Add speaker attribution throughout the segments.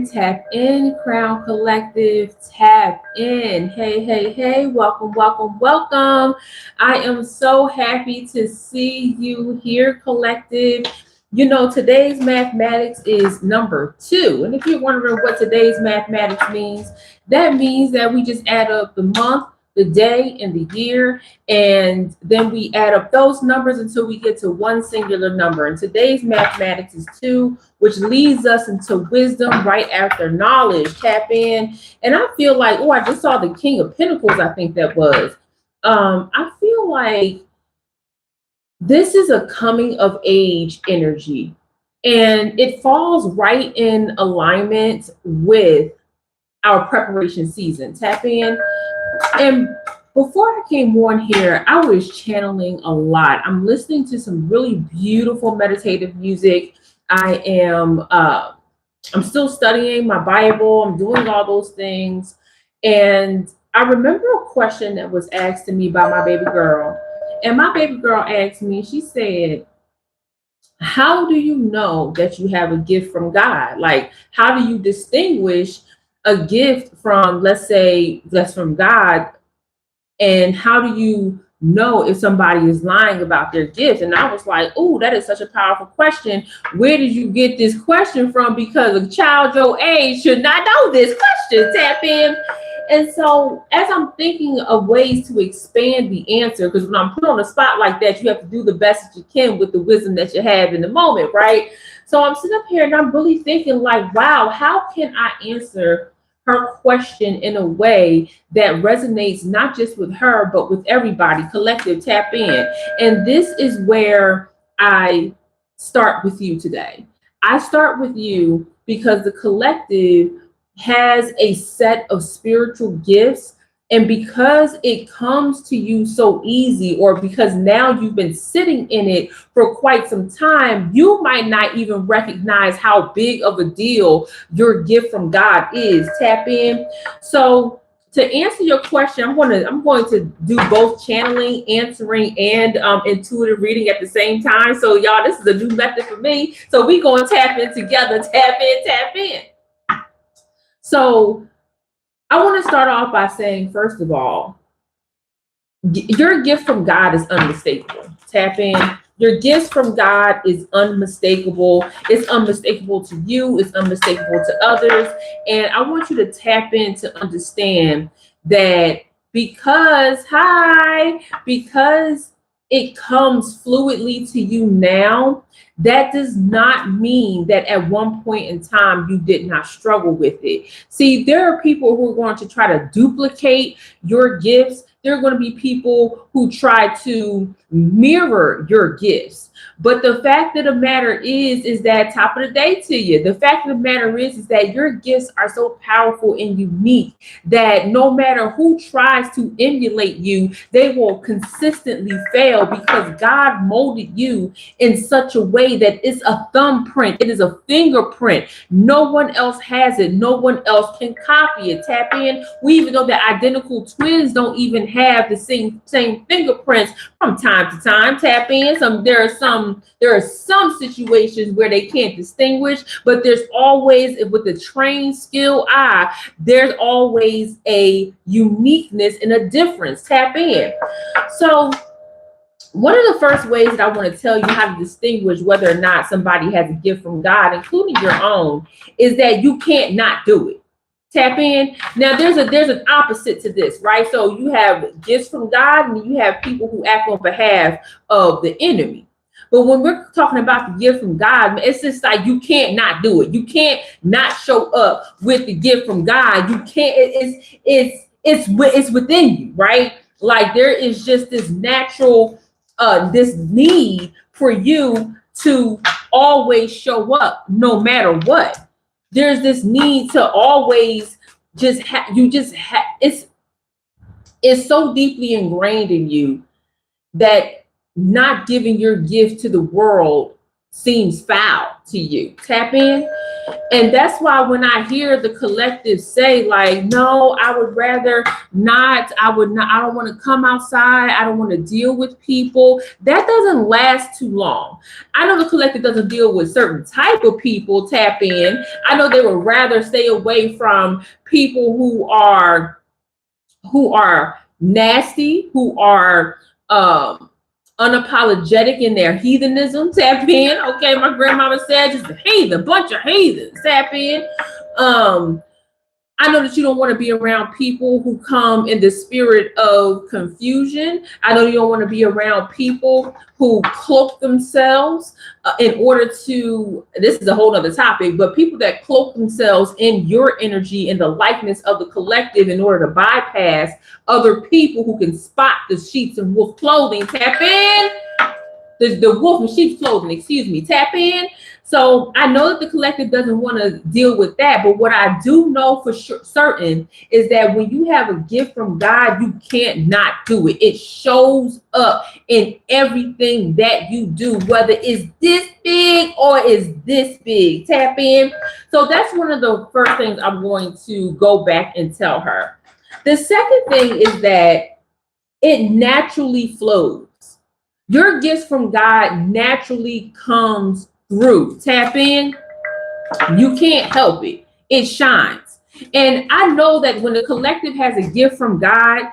Speaker 1: tap in, Crown Collective, tap in. Hey, hey, hey, welcome, welcome, welcome. I am so happy to see you here, Collective. You know, today's mathematics is number 2. And if you're wondering what today's mathematics means, that means that we just add up the month, the day, and the year, and then we add up those numbers until we get to one singular number. And today's mathematics is 2, which leads us into wisdom right after knowledge. Tap in. And I feel like, oh, I just saw the King of Pentacles, I think that was. I feel like this is a coming of age energy, and it falls right in alignment with our preparation season. Tap in. And before I came on here, I was channeling a lot. I'm listening to some really beautiful meditative music. I'm still studying my Bible. I'm doing all those things. And I remember a question that was asked to me by my baby girl. And my baby girl asked me, she said, how do you know that you have a gift from God? Like, how do you distinguish a gift from, let's say, that's from God? And how do you know if somebody is lying about their gifts? And I was like, oh, that is such a powerful question. Where did you get this question from? Because a child your age should not know this question. Tap in. And so as I'm thinking of ways to expand the answer, because when I'm put on a spot like that, you have to do the best that you can with the wisdom that you have in the moment, right? So I'm sitting up here and I'm really thinking like, wow, how can I answer her question in a way that resonates not just with her, but with everybody? Collective, tap in. And this is where I start with you today. I start with you because the collective has a set of spiritual gifts, and because it comes to you so easy, or because now you've been sitting in it for quite some time, you might not even recognize how big of a deal your gift from God is. Tap in. So to answer your question, I'm going to do both channeling, answering, and intuitive reading at the same time. So y'all, this is a new method for me. So we going to tap in together. Tap in, tap in. So I want to start off by saying, first of all, your gift from God is unmistakable. Tap in. Your gift from God is unmistakable. It's unmistakable to you. It's unmistakable to others. And I want you to tap in to understand that because it comes fluidly to you now, that does not mean that at one point in time you did not struggle with it. See, there are people who are going to try to duplicate your gifts. There are going to be people who try to mirror your gifts. But the fact of the matter is that, top of the day to you, the fact of the matter is that your gifts are so powerful and unique that no matter who tries to emulate you, they will consistently fail, because God molded you in such a way that it's a thumbprint. It is a fingerprint. No one else has it. No one else can copy it. Tap in. We even know that identical twins don't even have the same fingerprints from time to time. Tap in. There are some situations where they can't distinguish, but there's always, with the trained skill eye, there's always a uniqueness and a difference. Tap in. So one of the first ways that I want to tell you how to distinguish whether or not somebody has a gift from God, including your own, is that you can't not do it. Tap in. Now there's an opposite to this, right? So you have gifts from God and you have people who act on behalf of the enemy. But when we're talking about the gift from God, it's just like you can't not do it. You can't not show up with the gift from God. You can't. It's within you, right? Like there is just this natural this need for you to always show up no matter what. There's this need to always it's so deeply ingrained in you that not giving your gift to the world seems foul to you. Tap in. And that's why when I hear the collective say, like, no, I would rather not, I don't want to come outside, I don't want to deal with people, that doesn't last too long. I know the collective doesn't deal with certain type of people, tap in. I know they would rather stay away from people who are nasty, who are unapologetic in their heathenism, tap in. Okay, my grandmama said, just a heathen, bunch of heathens, tap in. I know that you don't want to be around people who come in the spirit of confusion. I know you don't want to be around people who cloak themselves in order to, this is a whole other topic, but people that cloak themselves in your energy, in the likeness of the collective, in order to bypass other people who can spot the sheep's and wolf clothing, tap in. The wolf in sheep's clothing, excuse me, tap in. So I know that the collective doesn't want to deal with that, but what I do know for certain is that when you have a gift from God, you can't not do it. It shows up in everything that you do, whether it's this big or it's this big, tap in. So that's one of the first things I'm going to go back and tell her. The second thing is that it naturally flows. Your gifts from God naturally comes through. Tap in. You can't help it. It shines. And I know that when the collective has a gift from God,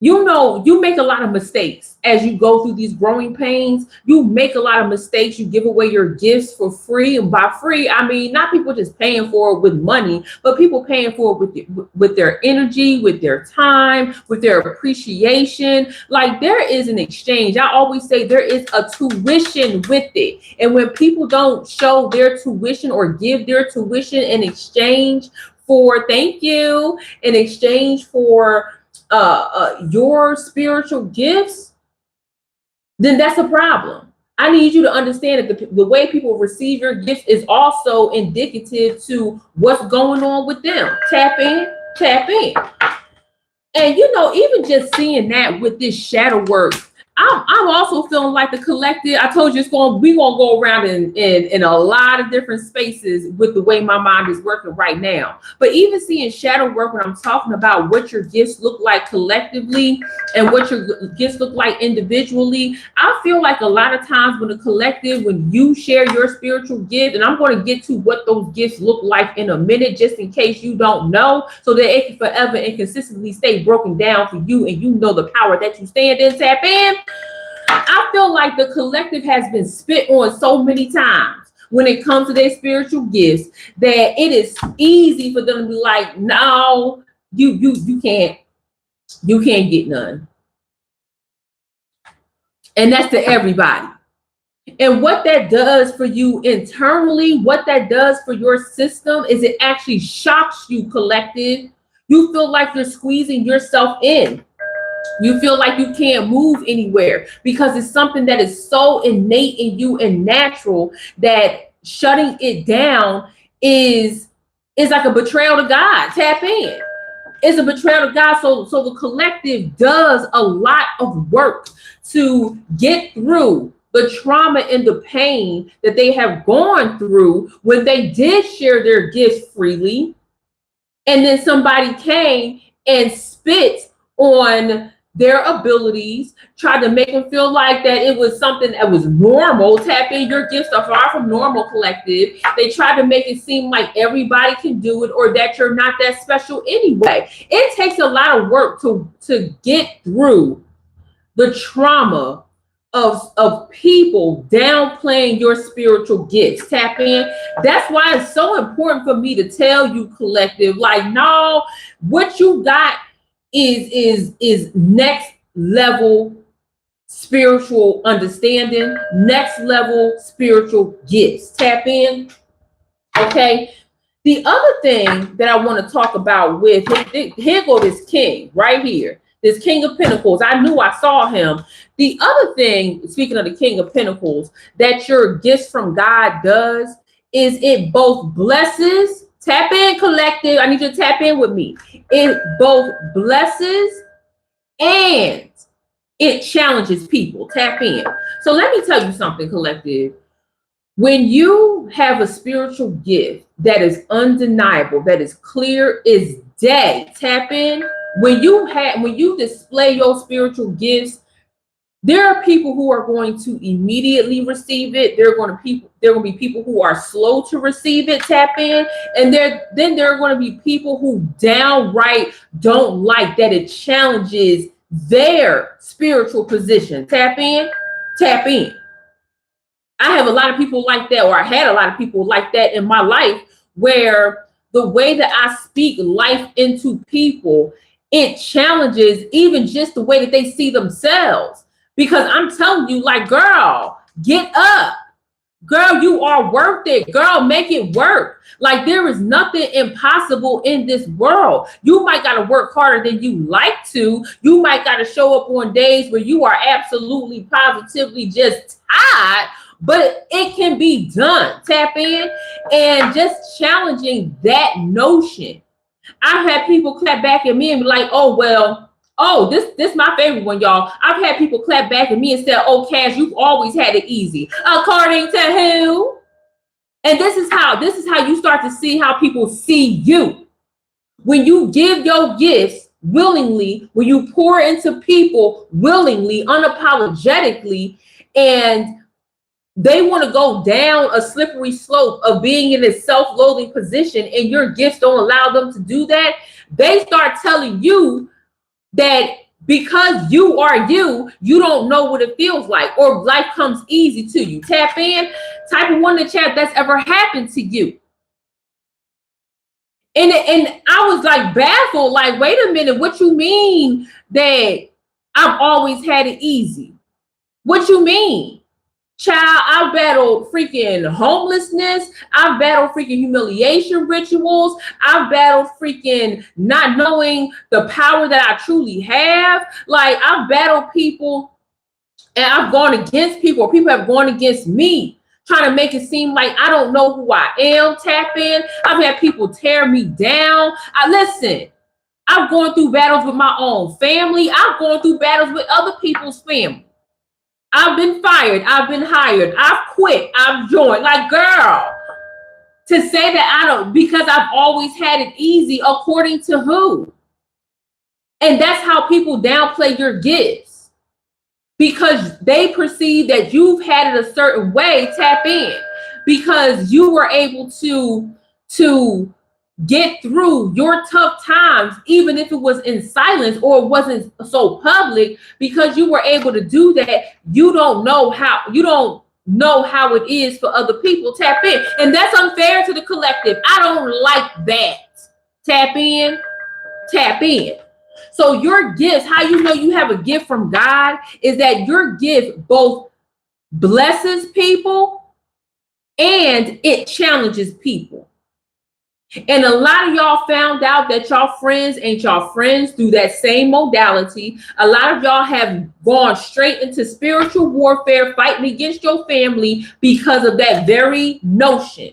Speaker 1: you know, you make a lot of mistakes as you go through these growing pains. You make a lot of mistakes. You give away your gifts for free. And by free, I mean, not people just paying for it with money, but people paying for it with their energy, with their time, with their appreciation. Like, there is an exchange. I always say there is a tuition with it. And when people don't show their tuition or give their tuition in exchange for, thank you, in exchange for your spiritual gifts, then that's a problem. I need you to understand that the way people receive your gifts is also indicative to what's going on with them. Tap in, tap in. And you know, even just seeing that with this shadow work, I'm also feeling like the collective. I told you we gonna go around in a lot of different spaces with the way my mind is working right now. But even seeing shadow work, when I'm talking about what your gifts look like collectively and what your gifts look like individually, I feel like a lot of times when the collective, when you share your spiritual gift, and I'm going to get to what those gifts look like in a minute, just in case you don't know, so that it can forever and consistently stay broken down for you, and you know the power that you stand in. Tap in. I feel like the collective has been spit on so many times when it comes to their spiritual gifts that it is easy for them to be like, no, you can't get none. And that's to everybody. And what that does for you internally, what that does for your system, is it actually shocks you, collective. You feel like you're squeezing yourself in. You feel like you can't move anywhere because it's something that is so innate in you and natural that shutting it down is like a betrayal to God. Tap in. It's a betrayal to God. So the collective does a lot of work to get through the trauma and the pain that they have gone through when they did share their gifts freely. And then somebody came and spit on their abilities, tried to make them feel like that it was something that was normal. Tap in. Your gifts are far from normal, collective. They try to make it seem like everybody can do it or that you're not that special anyway. It takes a lot of work to get through the trauma of people downplaying your spiritual gifts. Tap in. That's why it's so important for me to tell you, collective, like, no, what you got is next level spiritual understanding, next level spiritual gifts. Tap in. Okay. The other thing that I want to talk about with, here go this king right here, this King of Pentacles. I knew I saw him. The other thing, speaking of the King of Pentacles, that your gifts from God does is it both blesses. Tap in, collective. I need you to tap in with me. It both blesses and it challenges people. Tap in. So let me tell you something, collective. When you have a spiritual gift that is undeniable, that is clear as day, tap in. When you display your spiritual gifts, there are people who are going to immediately receive it. There are going to be people who are slow to receive it, tap in, and then there are going to be people who downright don't like that it challenges their spiritual position. Tap in, tap in. I have a lot of people like that, or I had a lot of people like that in my life, where the way that I speak life into people, it challenges even just the way that they see themselves. Because I'm telling you, like, girl, get up. Girl, you are worth it. Girl, make it work. Like, there is nothing impossible in this world. You might got to work harder than you like to. You might got to show up on days where you are absolutely positively just tired, but it can be done. Tap in. And just challenging that notion. I've had people clap back at me and be like, oh, well, oh, this my favorite one, y'all. I've had people clap back at me and say, oh, Cash, you've always had it easy. According to who? And this is how you start to see how people see you. When you give your gifts willingly, when you pour into people willingly, unapologetically, and they want to go down a slippery slope of being in a self-loathing position, and your gifts don't allow them to do that, they start telling you that because you are you, you don't know what it feels like, or life comes easy to you. Tap in, type of one in the chat that's ever happened to you. And I was like baffled, like, wait a minute, what you mean that I've always had it easy? What you mean? Child, I've battled freaking homelessness. I've battled freaking humiliation rituals. I've battled freaking not knowing the power that I truly have. Like, I've battled people, and I've gone against people, or people have gone against me, trying to make it seem like I don't know who I am. Tap in. I've had people tear me down. Listen, I've gone through battles with my own family. I've gone through battles with other people's family. I've been fired. I've been hired. I've quit. I've joined. Like, girl, to say that I don't, because I've always had it easy, according to who? And that's how people downplay your gifts, because they perceive that you've had it a certain way. Tap in. Because you were able to get through your tough times, even if it was in silence or it wasn't so public, because you were able to do that. You don't know how it is for other people. Tap in. And that's unfair to the collective. I don't like that. Tap in, tap in. So your gifts, how you know you have a gift from God, is that your gift both blesses people and it challenges people. And a lot of y'all found out that y'all friends ain't y'all friends through that same modality. A lot of y'all have gone straight into spiritual warfare, fighting against your family because of that very notion.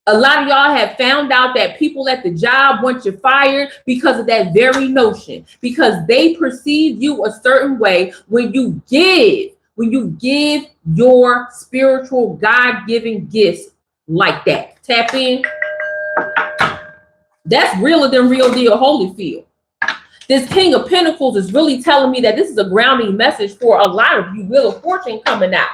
Speaker 1: A lot of y'all have found out that people at the job want you fired because of that very notion, because they perceive you a certain way. When you give your spiritual God-given gifts like that. Tap in. That's realer than real deal Holyfield. This King of Pentacles is really telling me that this is a grounding message for a lot of you. Wheel of Fortune coming out.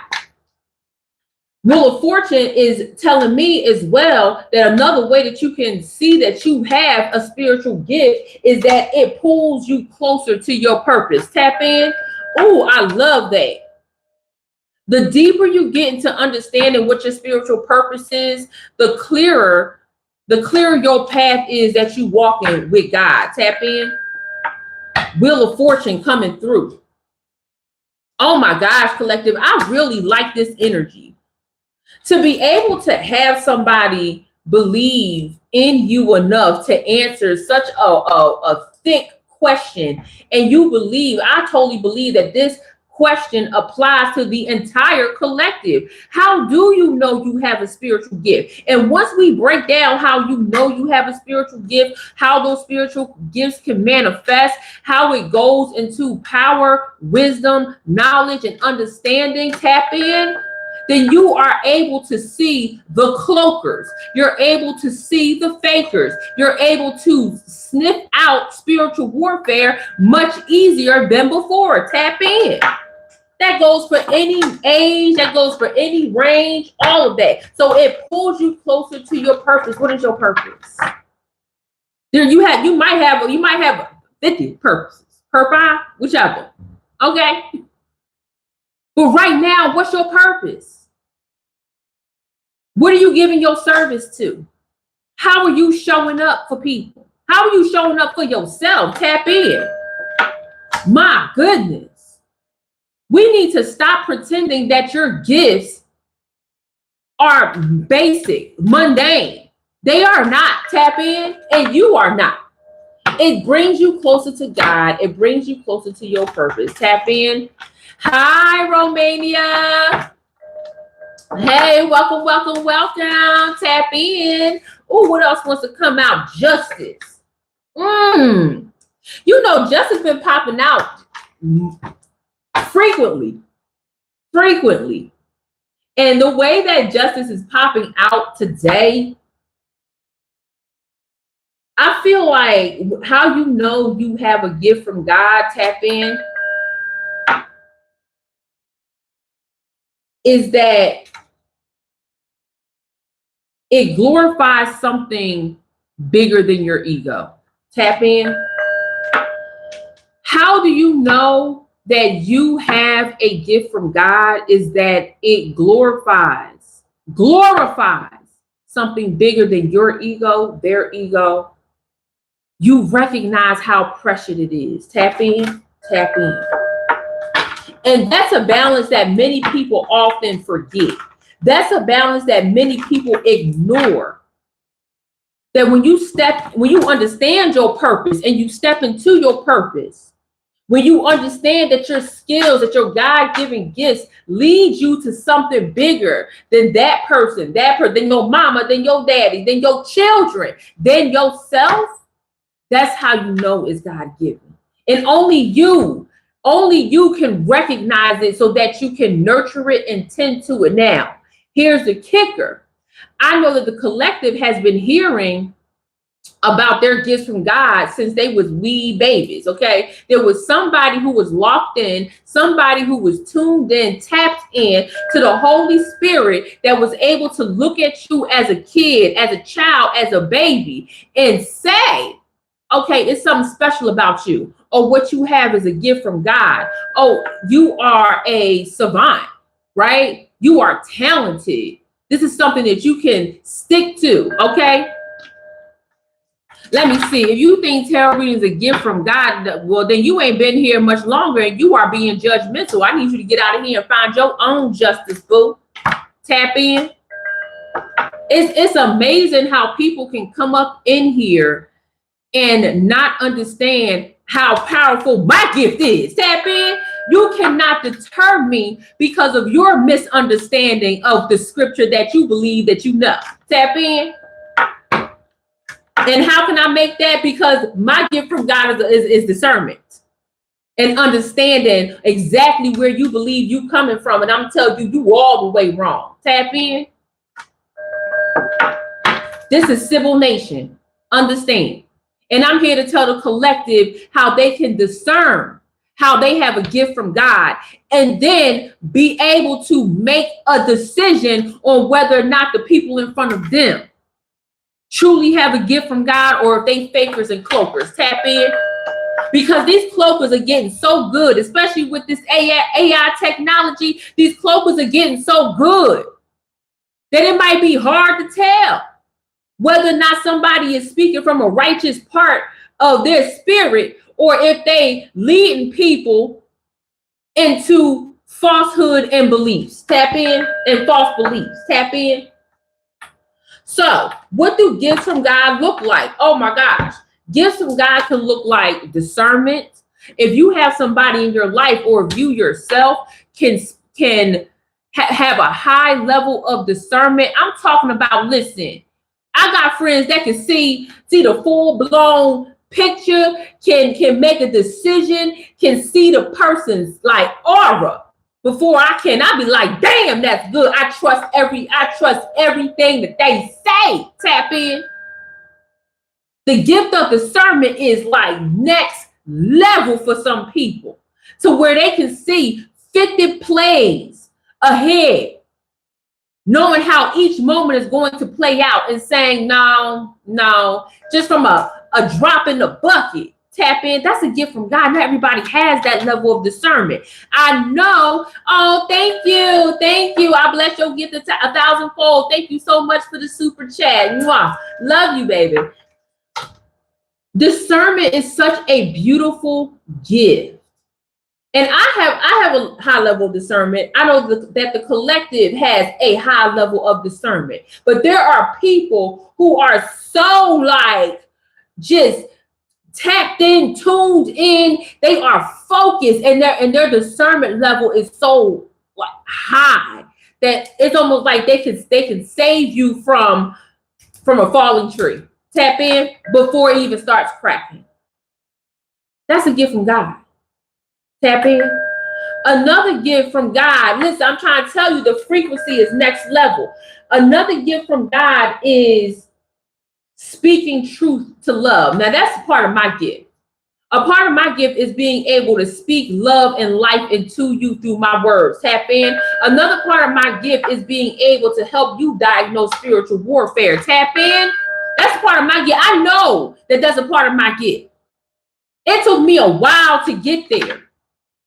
Speaker 1: Wheel of Fortune is telling me as well that another way that you can see that you have a spiritual gift is that it pulls you closer to your purpose. Tap in. Oh, I love that. The deeper you get into understanding what your spiritual purpose is, the clearer your path is that you walking with God. Tap in. Wheel of Fortune coming through. Oh my gosh, collective. I really like this energy. To be able to have somebody believe in you enough to answer such a thick question, and you believe, I totally believe that this question applies to the entire collective. How do you know you have a spiritual gift? And once we break down how you know you have a spiritual gift, how those spiritual gifts can manifest, how it goes into power, wisdom, knowledge, and understanding, tap in. then you are able to see the cloakers. You're able to see the fakers. You're able to sniff out spiritual warfare much easier than before. Tap in. That goes for any age, that goes for any range, all of that. So it pulls you closer to your purpose. What is your purpose? There you might have 50 purposes, whichever. Okay. But right now, what's your purpose? What are you giving your service to? How are you showing up for people? How are you showing up for yourself? Tap in. My goodness. We need to stop pretending that your gifts are basic, mundane. They are not. Tap in, and you are not. It brings you closer to God. It brings you closer to your purpose. Tap in. Hi, Romania. Hey, welcome, welcome, welcome. Tap in. Oh, what else wants to come out? Justice. You know, justice been popping out frequently. And the way that justice is popping out today, I feel like how you know you have a gift from God, tap in, is that it glorifies something bigger than your ego. Tap in. How do you know that you have a gift from God? Is that it glorifies something bigger than your ego, their ego. You recognize how precious it is. Tap in, tap in. And that's a balance that many people often forget. That's a balance that many people ignore. That when you understand your purpose and you step into your purpose, when you understand that your skills, that your God-given gifts lead you to something bigger than that person, than your mama, than your daddy, than your children, than yourself, that's how you know it's God-given. And only you can recognize it so that you can nurture it and tend to it. Now, here's the kicker. I know that the collective has been hearing about their gifts from God since they was wee babies, okay? There was somebody who was locked in, somebody who was tuned in, tapped in to the Holy Spirit that was able to look at you as a kid, as a child, as a baby and say, okay, it's something special about you. Or what you have is a gift from God. Oh, you are a savant, right? You are talented. This is something that you can stick to, okay? Let me see. If you think tarot reading is a gift from God, well, then you ain't been here much longer and you are being judgmental. I need you to get out of here and find your own justice, boo. Tap in. It's amazing how people can come up in here and not understand how powerful my gift is. Tap in. You cannot deter me because of your misunderstanding of the scripture that you believe that you know. Tap in. And how can I make that? Because my gift from God is discernment and understanding exactly where you believe you coming from. And I'm telling you all the way wrong. Tap in. This is Civil Nation. Understand. And I'm here to tell the collective how they can discern, how they have a gift from God, and then be able to make a decision on whether or not the people in front of them truly have a gift from God or if they fakers and cloakers. Tap in. Because these cloakers are getting so good, especially with this AI technology. These cloakers are getting so good that it might be hard to tell whether or not somebody is speaking from a righteous part of their spirit or if they leading people into falsehood and beliefs. Tap in. And false beliefs. Tap in. So what do gifts from God look like? Oh my gosh. Gifts from God can look like discernment. If you have somebody in your life or if you yourself can have a high level of discernment. I'm talking about, listen, I got friends that can see the full-blown picture, can make a decision, can see the person's like aura before I be like, damn, that's good. I trust everything that they say. Tap in. The gift of discernment is like next level for some people, to where they can see 50 plays ahead, knowing how each moment is going to play out and saying, no, just from a drop in the bucket. Tap in. That's a gift from God. Not everybody has that level of discernment. I know. Oh, thank you. I bless your gift 1,000-fold. Thank you so much for the super chat. Mwah. Love you, baby. Discernment is such a beautiful gift. And I have a high level of discernment. I know that the collective has a high level of discernment. But there are people who are so like just tapped in, tuned in. They are focused, and their discernment level is so like high that it's almost like they can save you from a falling tree. Tap in before it even starts cracking. That's a gift from God. Tap in. Another gift from God. Listen, I'm trying to tell you, the frequency is next level. Another gift from God is speaking truth to love. Now, that's part of my gift. A part of my gift is being able to speak love and life into you through my words. Tap in. Another part of my gift is being able to help you diagnose spiritual warfare. Tap in. That's part of my gift. I know that that's a part of my gift. It took me a while to get there,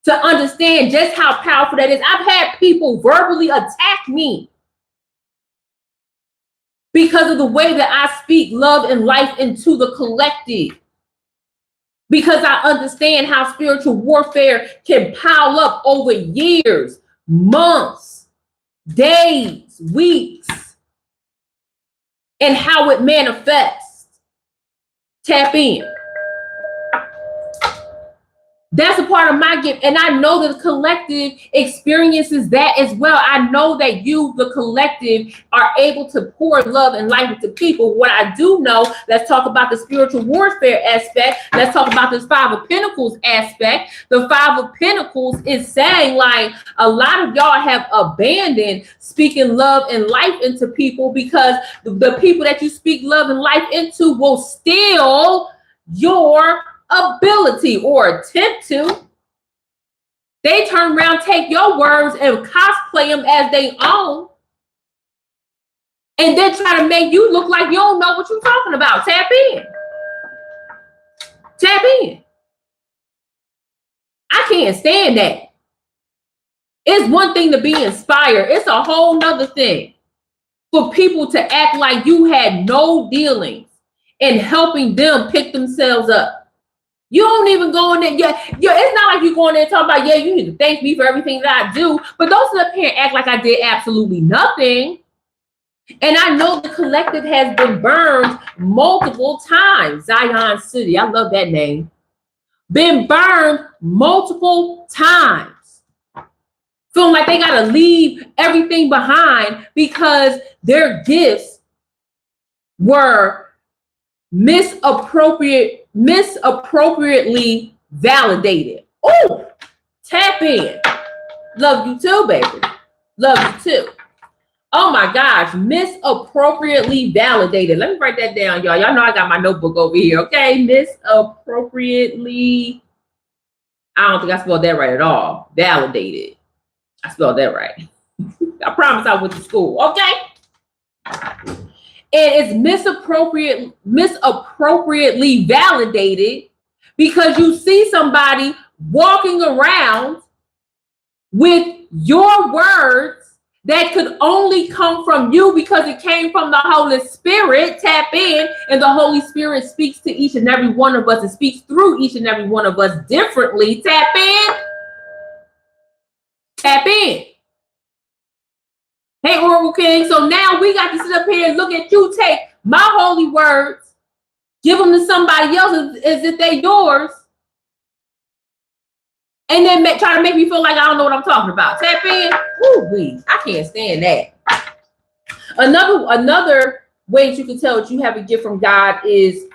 Speaker 1: to understand just how powerful that is. I've had people verbally attack me because of the way that I speak love and life into the collective. Because I understand how spiritual warfare can pile up over years, months, days, weeks, and how it manifests. Tap in. That's a part of my gift. And I know that the collective experiences that as well. I know that you, the collective, are able to pour love and life into people. What I do know, let's talk about the spiritual warfare aspect. Let's talk about this 5 of Pentacles aspect. The 5 of Pentacles is saying like a lot of y'all have abandoned speaking love and life into people, because the people that you speak love and life into will steal your ability, or attempt to. They turn around, take your words and cosplay them as they own, and then try to make you look like you don't know what you're talking about. Tap in. Tap in. I can't stand that. It's one thing to be inspired. It's a whole nother thing for people to act like you had no dealings in helping them pick themselves up. You don't even go in there. Yeah, it's not like you go in there and talk about, yeah, you need to thank me for everything that I do. But don't sit up here and act like I did absolutely nothing. And I know the collective has been burned multiple times. Zion City, I love that name. Been burned multiple times. Feeling like they got to leave everything behind because their gifts were misappropriately validated. Oh, tap in. Love you too, baby. Love you too. Oh my gosh, misappropriately validated. Let me write that down, y'all. Y'all know I got my notebook over here, okay? Misappropriately. I don't think I spelled that right at all. Validated. I spelled that right. I promise I went to school, okay? And it's misappropriately validated because you see somebody walking around with your words that could only come from you because it came from the Holy Spirit. Tap in, and the Holy Spirit speaks to each and every one of us and speaks through each and every one of us differently. Tap in. Tap in. Hey, Oracle King, so now we got to sit up here and look at you take my holy words, give them to somebody else as if they're yours, and then try to make me feel like I don't know what I'm talking about. Tap in. Woo-wee. I can't stand that. Another way that you can tell that you have a gift from God is,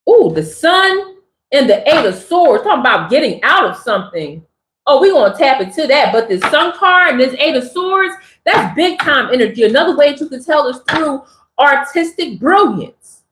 Speaker 1: the Sun and the 8 of Swords, talking about getting out of something. Oh, we're going to tap into that. But this Sun card and this Eight of Swords, that's big time energy. Another way you can tell is through artistic brilliance.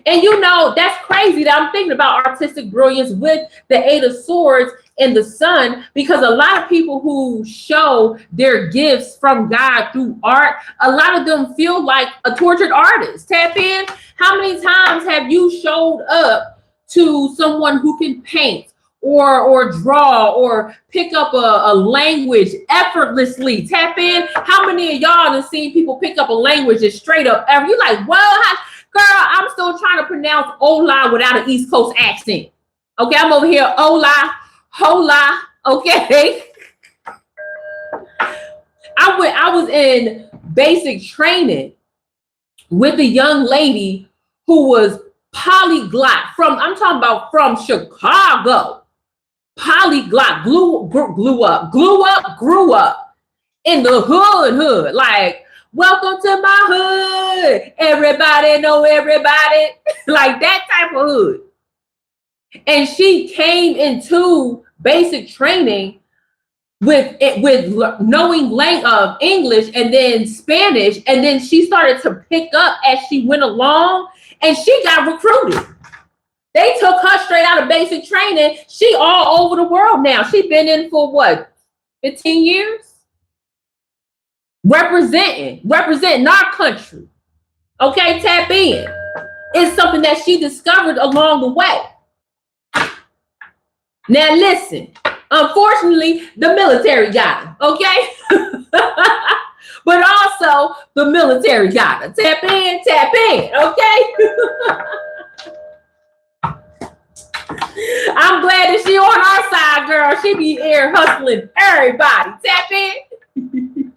Speaker 1: And you know, that's crazy that I'm thinking about artistic brilliance with the Eight of Swords and the Sun, because a lot of people who show their gifts from God through art, a lot of them feel like a tortured artist. Tap in. How many times have you showed up to someone who can paint or draw or pick up a language effortlessly? Tap in. How many of y'all have seen people pick up a language and straight up ever? You like, well, girl, I'm still trying to pronounce Ola without an East Coast accent. Okay, I'm over here, Ola, hola, okay? I was in basic training with a young lady who was polyglot I'm talking about from Chicago. Polyglot, grew up in the hood. Like, welcome to my hood. Everybody know everybody. Like that type of hood. And she came into basic training with knowing English and then Spanish, and then she started to pick up as she went along, and she got recruited. They took her straight out of basic training. She all over the world now. She been in for what, 15 years? Representing our country. Okay, tap in. It's something that she discovered along the way. Now listen, unfortunately, the military got her, okay? But also, the military got her. Tap in, okay? I'm glad that she on our side, girl. She be air hustling everybody. Tap in.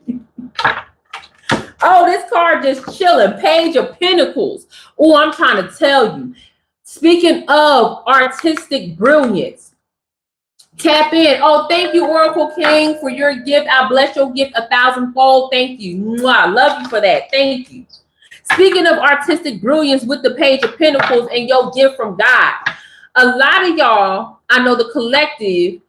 Speaker 1: Oh, this card just chilling. Page of Pentacles. Oh, I'm trying to tell you. Speaking of artistic brilliance, tap in. Oh, thank you, Oracle King, for your gift. I bless your gift 1,000-fold. Thank you. Mwah. Love you for that. Thank you. Speaking of artistic brilliance with the Page of Pentacles and your gift from God, a lot of y'all, I know the collective,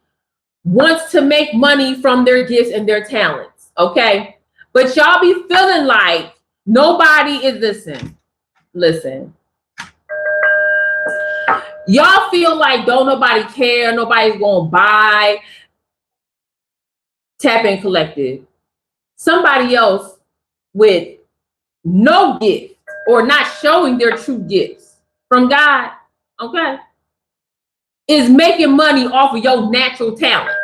Speaker 1: wants to make money from their gifts and their talents, okay? But y'all be feeling like nobody is listen. Y'all feel like don't nobody care, nobody's gonna buy. Tap in, collective. Somebody else with no gift or not showing their true gifts from God, okay, is making money off of your natural talent.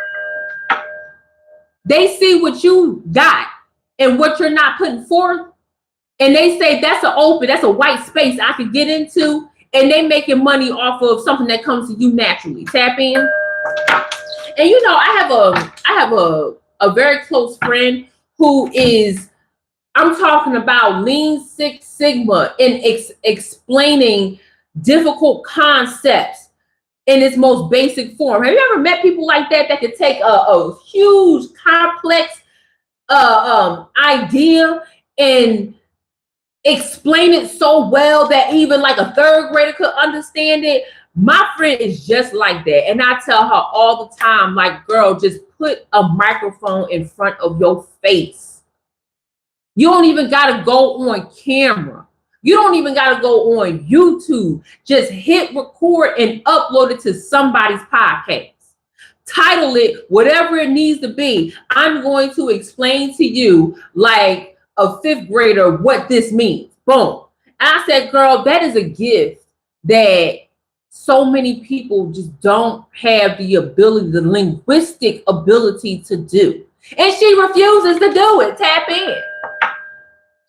Speaker 1: They see what you got and what you're not putting forth, and they say that's a white space I could get into, and they making money off of something that comes to you naturally. Tap in. And you know, I have a very close friend who is, I'm talking about Lean Six Sigma in explaining difficult concepts in its most basic form. Have you ever met people like that could take a huge, complex idea and explain it so well that even like a third grader could understand it? My friend is just like that. And I tell her all the time, like, girl, just put a microphone in front of your face. You don't even got to go on camera. You don't even got to go on YouTube. Just hit record and upload it to somebody's podcast. Title it whatever it needs to be. I'm going to explain to you like a fifth grader what this means. Boom. And I said, girl, that is a gift that so many people just don't have the ability, the linguistic ability to do. And she refuses to do it. Tap in.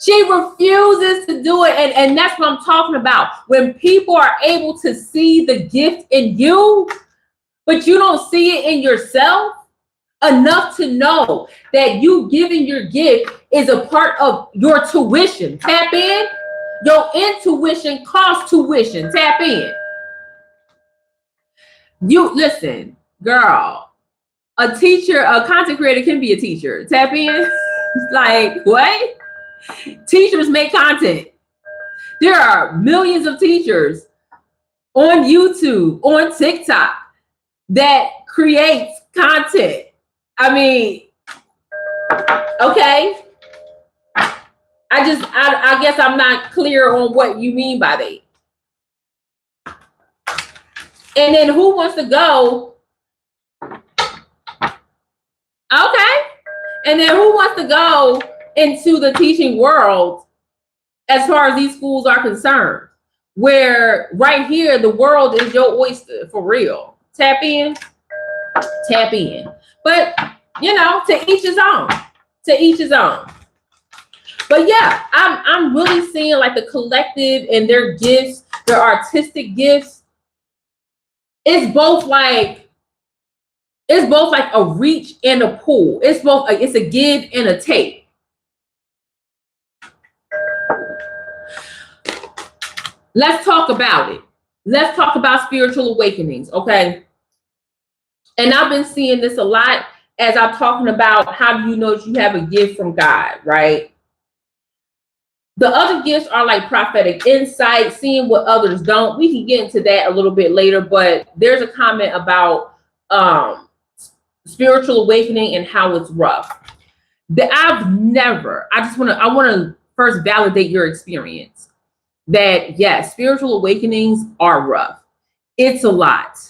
Speaker 1: She refuses to do it. And that's what I'm talking about. When people are able to see the gift in you, but you don't see it in yourself enough to know that you giving your gift is a part of your tuition. Tap in. Your intuition costs tuition. Tap in. You listen, girl, a teacher, a content creator can be a teacher. Tap in. Like, what? Teachers make content. There are millions of teachers on YouTube, on TikTok that creates content. I mean, okay. I guess I'm not clear on what you mean by that. And then who wants to go? Okay. And then who wants to go into the teaching world as far as these schools are concerned? Where right here, the world is your oyster for real. Tap in. Tap in. But, you know, to each his own. To each his own. But yeah, I'm really seeing like the collective and their gifts, their artistic gifts. It's both like a reach and a pull. It's both, it's a give and a take. Let's talk about it. Let's talk about spiritual awakenings, okay? And I've been seeing this a lot as I'm talking about how do you know that you have a gift from God, right? The other gifts are like prophetic insight, seeing what others don't. We can get into that a little bit later, but there's a comment about spiritual awakening and how it's rough. I want to first validate your experience that yes, spiritual awakenings are rough. It's a lot.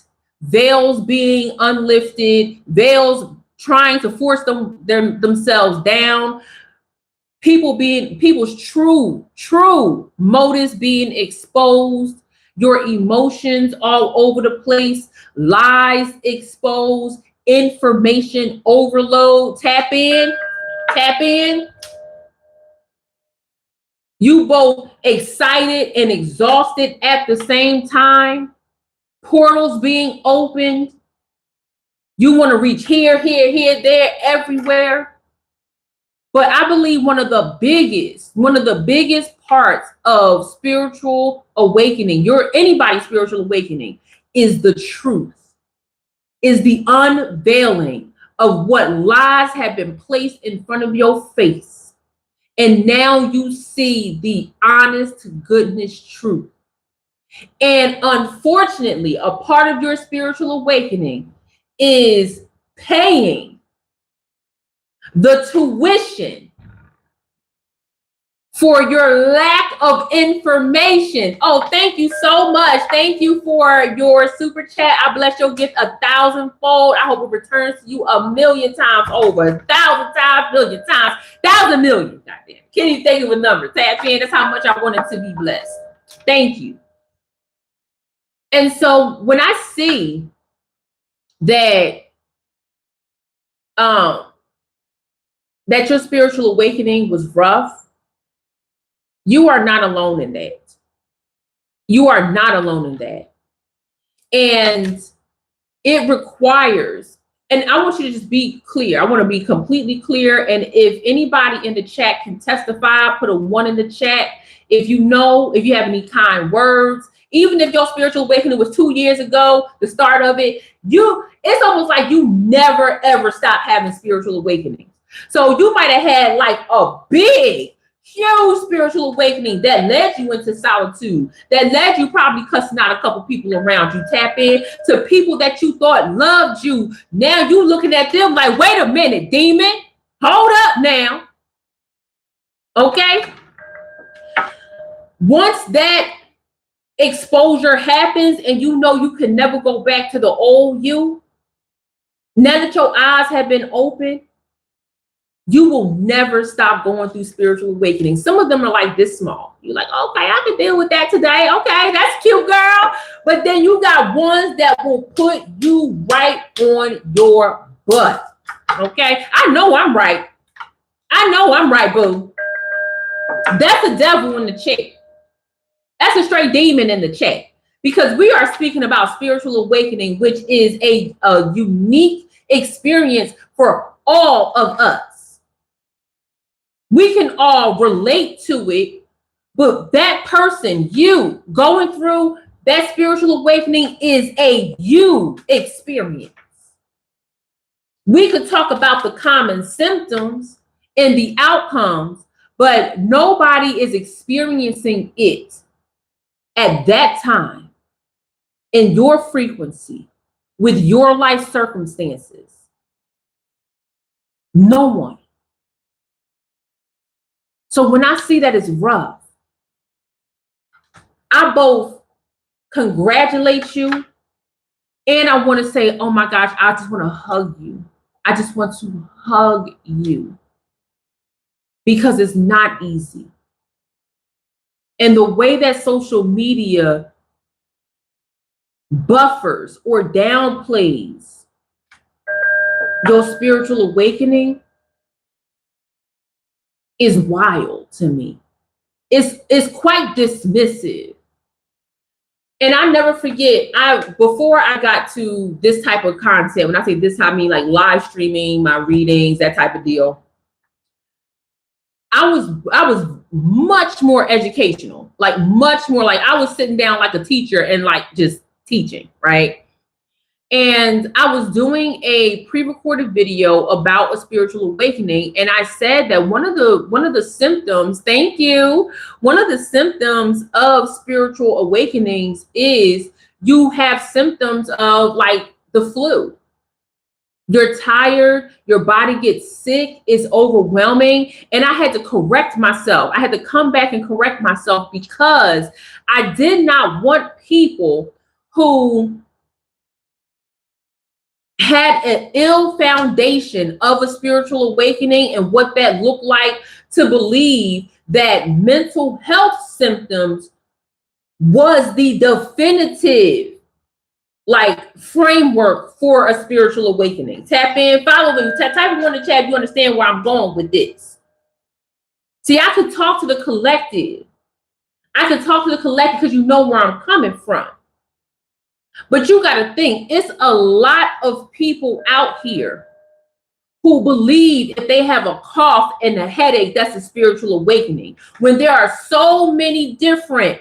Speaker 1: Veils being unlifted, veils trying to force themselves down, people's true motives being exposed, your emotions all over the place, lies exposed, information overload. Tap in. You both excited and exhausted at the same time. Portals being opened. You want to reach here, there, everywhere. But I believe one of the biggest parts of spiritual awakening, anybody's spiritual awakening, is the truth, is the unveiling of what lies have been placed in front of your face. And now you see the honest to goodness truth. And unfortunately, a part of your spiritual awakening is paying the tuition for your lack of information. Oh, thank you so much. Thank you for your super chat. I bless your gift 1,000-fold. I hope it returns to you 1,000,000 times over, 1,000 times, 1,000,000 times, 1,000 million. Goddamn. Can't even think of a number. Tap in. That's how much I wanted to be blessed. Thank you. And so when I see that that your spiritual awakening was rough, you are not alone in that. You are not alone in that. And it requires, and I want you to just be clear. I want to be completely clear. And if anybody in the chat can testify, put a 1 in the chat. If you have any kind words, even if your spiritual awakening was 2 years ago, the start of it, it's almost like you never ever stopped having spiritual awakenings. So you might have had like a big, huge spiritual awakening that led you into solitude, that led you probably cussing out a couple people around you. Tap in to people that you thought loved you. Now you looking at them like, wait a minute, demon, hold up now. Okay. Once that exposure happens and you know you can never go back to the old you, now that your eyes have been opened, you will never stop going through spiritual awakening. Some of them are like this small. You're like, okay, I can deal with that today. Okay, that's cute, girl. But then you got ones that will put you right on your butt. Okay, I know I'm right. Boo. That's the devil in the chat. That's a straight demon in the chat. Because we are speaking about spiritual awakening, which is a unique experience for all of us. We can all relate to it, but that person, you going through that spiritual awakening, is a you experience. We could talk about the common symptoms and the outcomes, but nobody is experiencing it at that time in your frequency with your life circumstances. No one. So when I see that it's rough, I both congratulate you and I want to say, oh my gosh, I just want to hug you. I just want to hug you because it's not easy. And the way that social media buffers or downplays your spiritual awakening is wild to me. It's quite dismissive. And I never forget, before I got to this type of content, when I say this, I mean like live streaming, my readings, that type of deal. I was much more educational, like much more like I was sitting down like a teacher and like just teaching, right? And I was doing a pre-recorded video about a spiritual awakening, and I said that one of the symptoms, thank you, one of the symptoms of spiritual awakenings is you have symptoms of like the flu. You're tired, your body gets sick, it's overwhelming. And I had to correct myself. I had to come back and correct myself because I did not want people who had an ill foundation of a spiritual awakening and what that looked like to believe that mental health symptoms was the definitive like framework for a spiritual awakening. Tap in, follow me, type it in the chat. You understand where I'm going with this. See, I could talk to the collective. I could talk to the collective because you know where I'm coming from. But you got to think, it's a lot of people out here who believe if they have a cough and a headache, that's a spiritual awakening. When there are so many different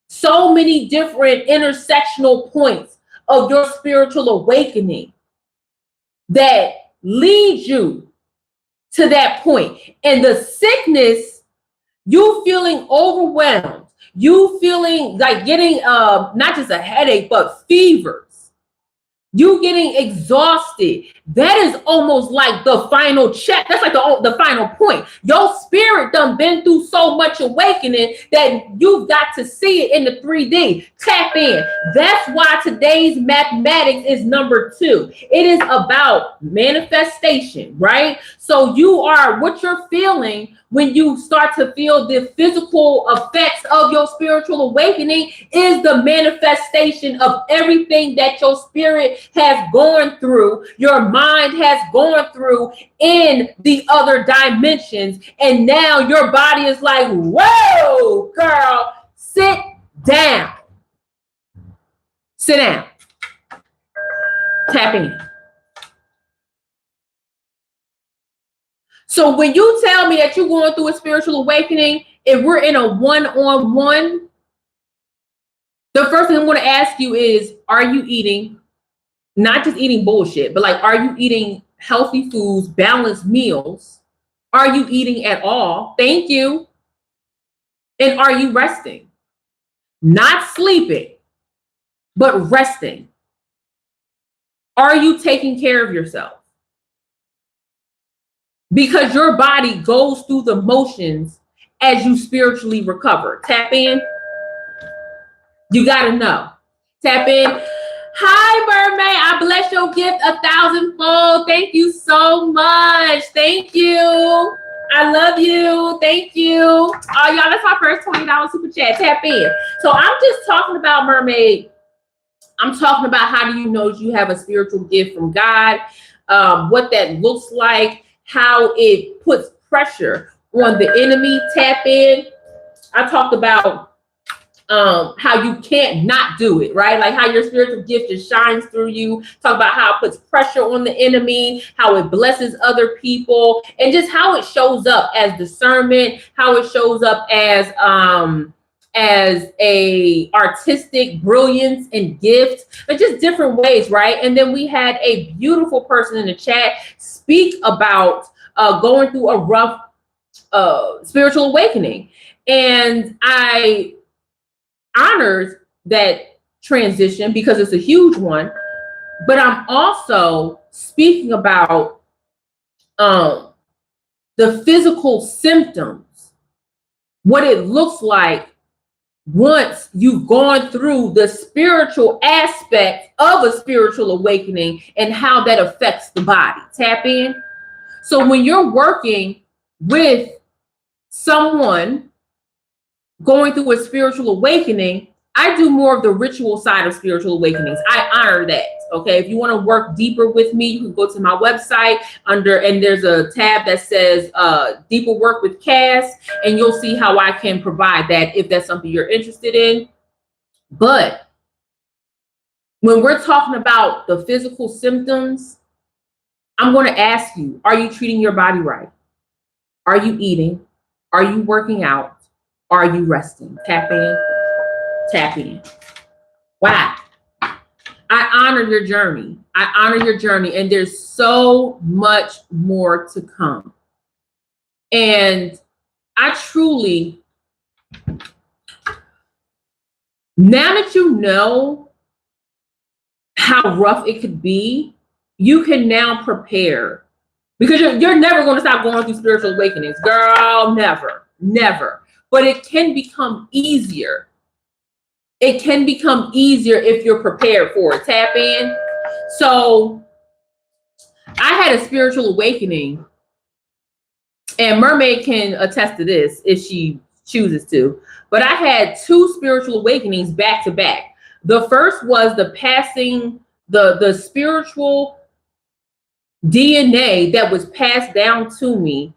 Speaker 1: intersectional points of your spiritual awakening that lead you to that point. And the sickness, you feeling overwhelmed, you feeling like getting not just a headache, but fevers, you getting exhausted, that is almost like the final check. That's like the final point. Your spirit done been through so much awakening that you've got to see it in the 3D. Tap in. That's why today's mathematics is number 2. It is about manifestation, right? So you are what you're feeling when you start to feel the physical effects of your spiritual awakening is the manifestation of everything that your spirit has gone through, your mind has gone through in the other dimensions. And now your body is like, whoa, girl, sit down. Sit down. Tap in. So when you tell me that you're going through a spiritual awakening, if we're in a one-on-one, the first thing I'm going to ask you is, are you eating, not just eating bullshit, but like, are you eating healthy foods, balanced meals? Are you eating at all? Thank you. And are you resting? Not sleeping, but resting. Are you taking care of yourself? Because your body goes through the motions as you spiritually recover. Tap in. You got to know. Tap in. Hi, Mermaid. I bless your gift 1,000-fold. Thank you so much. Thank you. I love you. Thank you. Oh, y'all, that's my first $20 super chat. Tap in. So I'm just talking about, Mermaid. I'm talking about how do you know you have a spiritual gift from God, what that looks like, how it puts pressure on the enemy. Tap in. I talked about how you can't not do it, right? Like how your spiritual gift just shines through you. Talk about how it puts pressure on the enemy, how it blesses other people, and just how it shows up as discernment, how it shows up as a artistic brilliance and gift, but just different ways, right? And then we had a beautiful person in the chat speak about going through a rough spiritual awakening. And I honored that transition because it's a huge one, but I'm also speaking about the physical symptoms, what it looks like once you've gone through the spiritual aspect of a spiritual awakening and how that affects the body. Tap in. So when you're working with someone going through a spiritual awakening, I do more of the ritual side of spiritual awakenings. I honor that. Okay. If you want to work deeper with me, you can go to my website and there's a tab that says deeper work with Cass, and you'll see how I can provide that if that's something you're interested in. But when we're talking about the physical symptoms, I'm going to ask you, are you treating your body right? Are you eating? Are you working out? Are you resting? Tap in. Tap in. Wow. I honor your journey. I honor your journey. And there's so much more to come. And I truly, now that you know how rough it could be, you can now prepare. Because you're never going to stop going through spiritual awakenings. Girl, never. Never. But it can become easier. It can become easier if you're prepared for it. Tap in. So I had a spiritual awakening, and Mermaid can attest to this if she chooses to. But I had two spiritual awakenings back to back. The first was the passing, the spiritual DNA that was passed down to me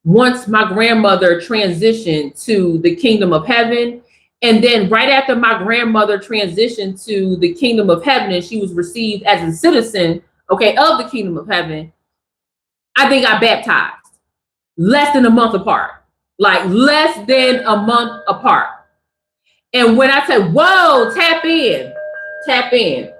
Speaker 1: once my grandmother transitioned to the kingdom of heaven. And then right after my grandmother transitioned to the kingdom of heaven and she was received as a citizen, okay, of the kingdom of heaven, I think I baptized less than a month apart, like less than a month apart. And when I say, whoa, tap in, tap in.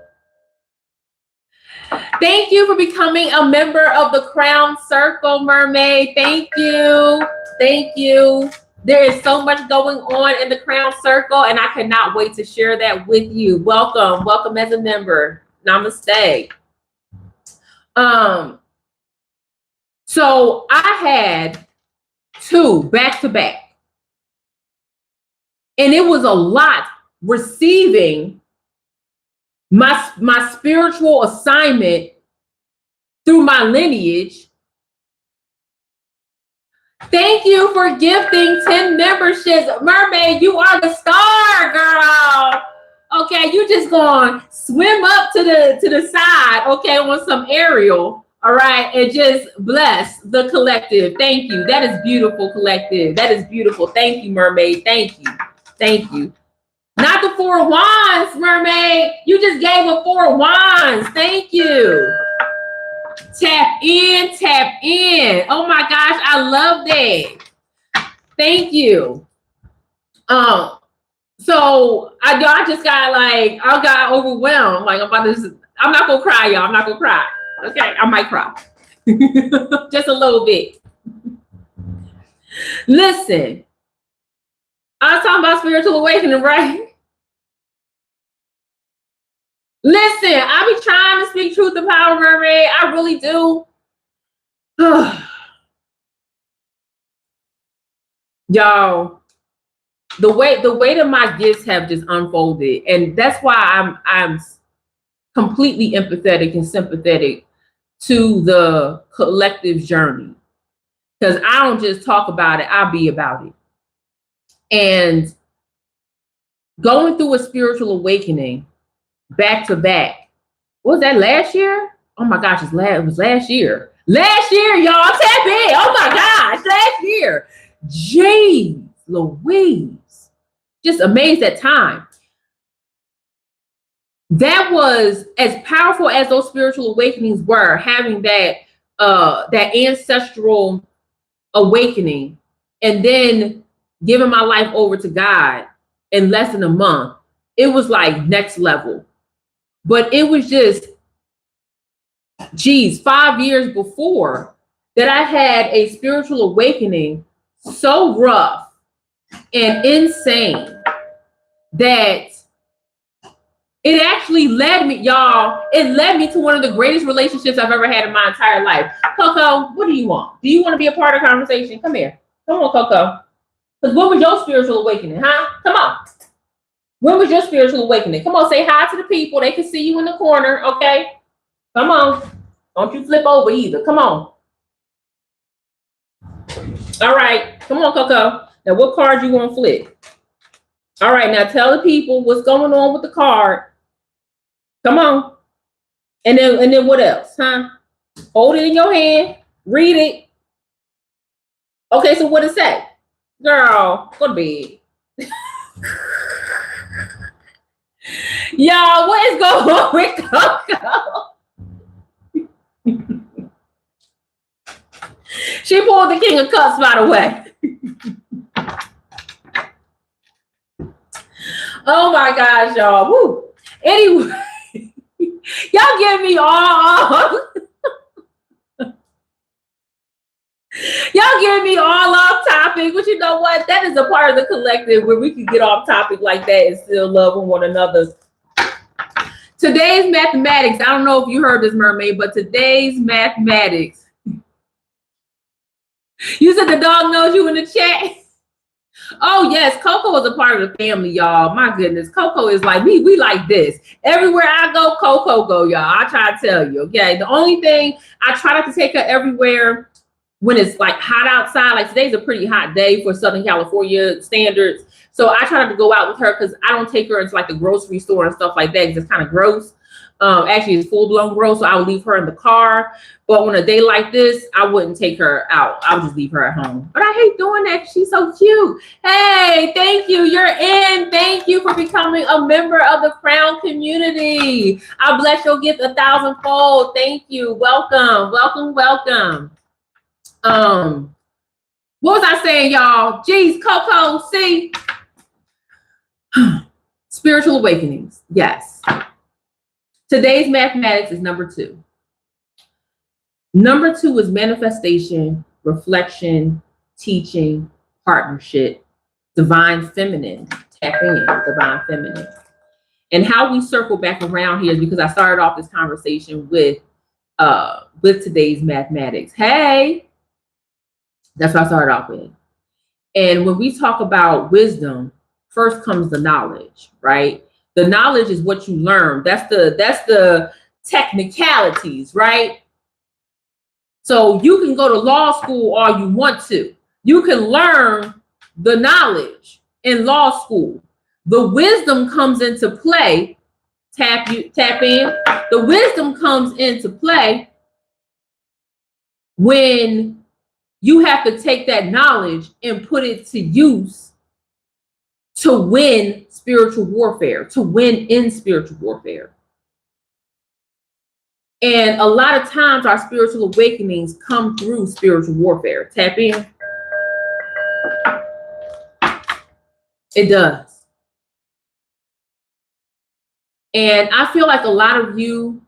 Speaker 1: Thank you for becoming a member of the Crown Circle, Mermaid. Thank you. Thank you. There is so much going on in the Crown Circle, and I cannot wait to share that with you. Welcome. Welcome as a member. Namaste. So I had two back to back, and it was a lot receiving my spiritual assignment through my lineage. Thank you for gifting 10 memberships. Mermaid, you are the star, girl. Okay, you just going to swim up to the side, okay, on some aerial, all right, and just bless the collective. Thank you. That is beautiful, collective. That is beautiful. Thank you, Mermaid. Thank you. Thank you. Not the 4 wands, Mermaid. You just gave a 4 wands. Thank you. Tap in, tap in. Oh my gosh, I love that. Thank you. So I just got I got overwhelmed. Like I'm not gonna cry, y'all. I'm not gonna cry. Okay, I might cry. Just a little bit. Listen, I was talking about spiritual awakening, right? Listen, I be trying to speak truth to power, Mermaid. I really do. Y'all, the way that my gifts have just unfolded, and that's why I'm completely empathetic and sympathetic to the collective journey. Because I don't just talk about it, I be about it. And going through a spiritual awakening back to back. What was that, last year? Oh my gosh, it was last year. Last year, y'all, tap in. Oh my gosh, last year. Jeez Louise. Just amazed at time. That was as powerful as those spiritual awakenings were, having that ancestral awakening and then giving my life over to God in less than a month. It was like next level. But it was just, 5 years before that I had a spiritual awakening so rough and insane that It actually led me, y'all, it led me to one of the greatest relationships I've ever had in my entire life. Coco, what do you want? Do you want to be a part of the conversation? Come here. Come on, Coco. Because when was your spiritual awakening, huh? Come on. When was your spiritual awakening? Come on, say hi to the people. They can see you in the corner, okay? Come on. Don't you flip over either. Come on. All right. Come on, Coco. Now, what card you want to flip? All right. Now, tell the people what's going on with the card. Come on. And then what else, huh? Hold it in your hand. Read it. Okay, so what does it say? Girl, go to bed. Y'all, what is going on with Coco? She pulled the King of Cups, by the way. Oh my gosh, y'all. Woo. Anyway, y'all give me all y'all give me all off topic, but you know what? That is a part of the collective where we can get off topic like that and still love one another. Today's mathematics. I don't know if you heard this, mermaid, but today's mathematics. You said the dog knows you in the chat. Oh yes, Coco is a part of the family, y'all. My goodness, Coco is like me. We like this. Everywhere I go, Coco go, y'all. I try to tell you, okay. The only thing I try not to take her everywhere when it's like hot outside. Like today's a pretty hot day for Southern California standards, so I try not to go out with her because I don't take her into like the grocery store and stuff like that because it's kind of gross. Actually, it's full-blown gross, so I would leave her in the car. But on a day like this, I wouldn't take her out. I would just leave her at home. But I hate doing that because she's so cute. Hey, thank you. You're in. Thank you for becoming a member of the Crown community. I bless your gift 1,000-fold. Thank you. Welcome, welcome, welcome. What was I saying, y'all? Geez, Coco, see? Spiritual awakenings. Yes. Today's mathematics is number 2. Number 2 is manifestation, reflection, teaching, partnership, divine feminine. Tap in, divine feminine. And how we circle back around here is because I started off this conversation with today's mathematics. Hey, that's what I started off with. And when we talk about wisdom, first comes the knowledge, right? The knowledge is what you learn. That's the technicalities, right? So you can go to law school all you want to. You can learn the knowledge in law school. The wisdom comes into play. Tap in. The wisdom comes into play when you have to take that knowledge and put it to use to win spiritual warfare, to win in spiritual warfare. And a lot of times our spiritual awakenings come through spiritual warfare. Tap in. It does. And I feel like a lot of you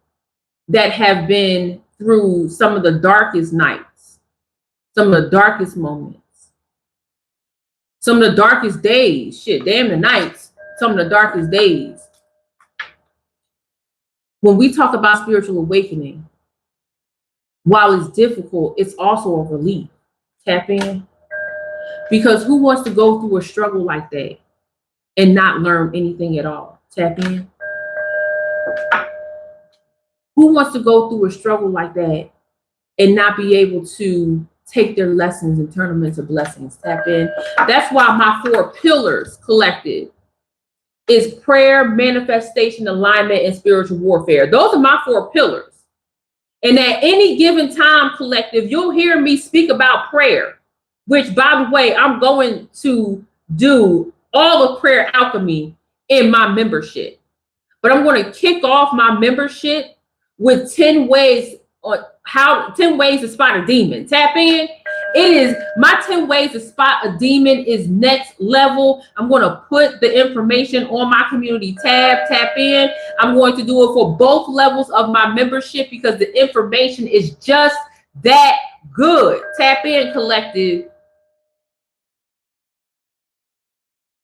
Speaker 1: that have been through some of the darkest nights, some of the darkest moments, some of the darkest days, shit, damn the nights, some of the darkest days. When we talk about spiritual awakening, while it's difficult, it's also a relief. Tap in. Because who wants to go through a struggle like that and not learn anything at all? Tap in. Who wants to go through a struggle like that and not be able to take their lessons and turn them into blessings? Tap in. That's why my 4 pillars collected is prayer, manifestation, alignment, and spiritual warfare. Those are my 4 pillars. And at any given time, collective, you'll hear me speak about prayer, which, by the way, I'm going to do all of prayer alchemy in my membership. But I'm going to kick off my membership with 10 ways on 10 ways to spot a demon. Tap in. It is my 10 ways to spot a demon is next level. I'm going to put the information on my community tab. Tap in. I'm going to do it for both levels of my membership because the information is just that good. Tap in, collective.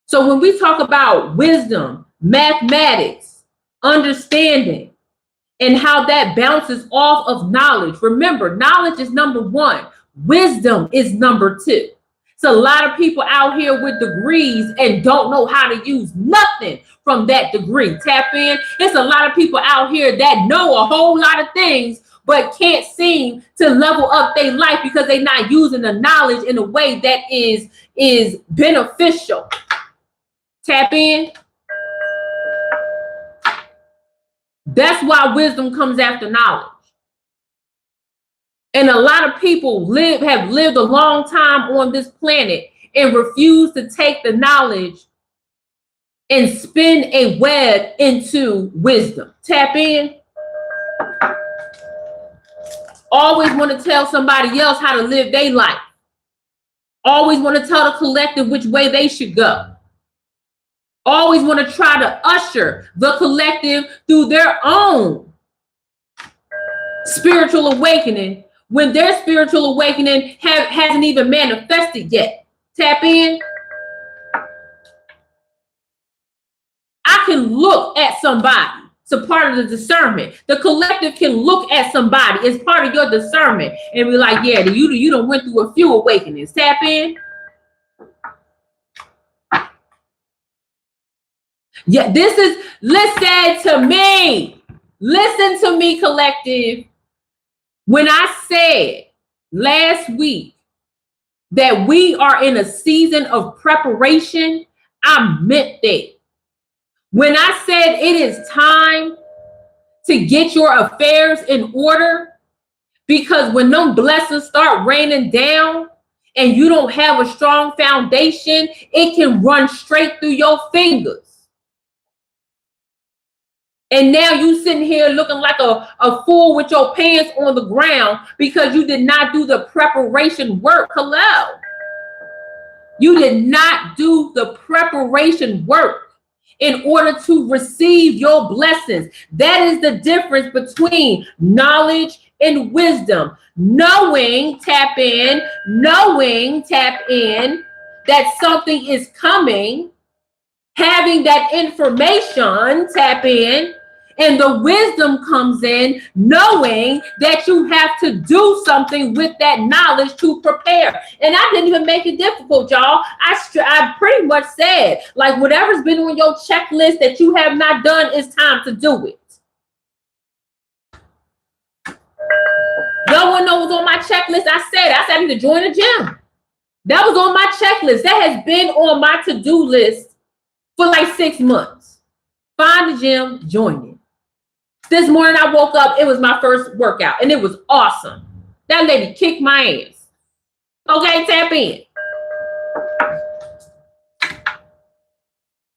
Speaker 1: So when we talk about wisdom, mathematics, understanding, and how that bounces off of knowledge. Remember, knowledge is number one. Wisdom is number two. It's a lot of people out here with degrees and don't know how to use nothing from that degree. Tap in. It's a lot of people out here that know a whole lot of things, but can't seem to level up their life because they're not using the knowledge in a way that is beneficial. Tap in. That's why wisdom comes after knowledge. And a lot of people have lived a long time on this planet and refuse to take the knowledge and spin a web into wisdom. Tap in. Always want to tell somebody else how to live their life. Always want to tell the collective which way they should go. Always want to try to usher the collective through their own spiritual awakening when their spiritual awakening hasn't even manifested yet. Tap in. I can look at somebody. It's a part of the discernment. The collective can look at somebody. It's part of your discernment and be like, yeah, you done went through a few awakenings. Tap in. Yeah, listen to me, collective. When I said last week that we are in a season of preparation, I meant that. When I said it is time to get your affairs in order, because when them blessings start raining down and you don't have a strong foundation, it can run straight through your fingers. And now you sitting here looking like a fool with your pants on the ground because you did not do the preparation work. Hello. You did not do the preparation work in order to receive your blessings. That is the difference between knowledge and wisdom. Knowing, tap in, that something is coming, having that information, tap in, and the wisdom comes in knowing that you have to do something with that knowledge to prepare. And I didn't even make it difficult, y'all. I pretty much said, like, whatever's been on your checklist that you have not done, it's time to do it. Y'all want to know what was on my checklist? I said I need to join a gym. That was on my checklist. That has been on my to-do list for like 6 months. Find the gym, join it. This morning I woke up, it was my first workout, and it was awesome. That lady kicked my ass. Okay, tap in.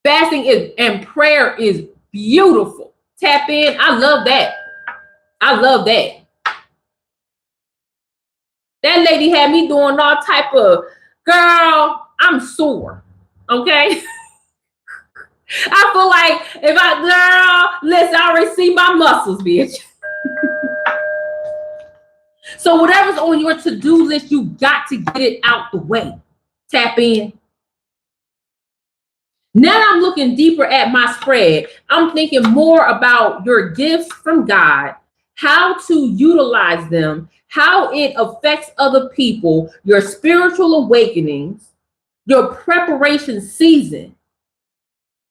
Speaker 1: Fasting and prayer is beautiful. Tap in. I love that. That lady had me doing all type of, girl, I'm sore. Okay. I feel like listen, I already see my muscles, bitch. So whatever's on your to-do list, you got to get it out the way. Tap in. Now I'm looking deeper at my spread. I'm thinking more about your gifts from God, how to utilize them, how it affects other people, your spiritual awakenings, your preparation season.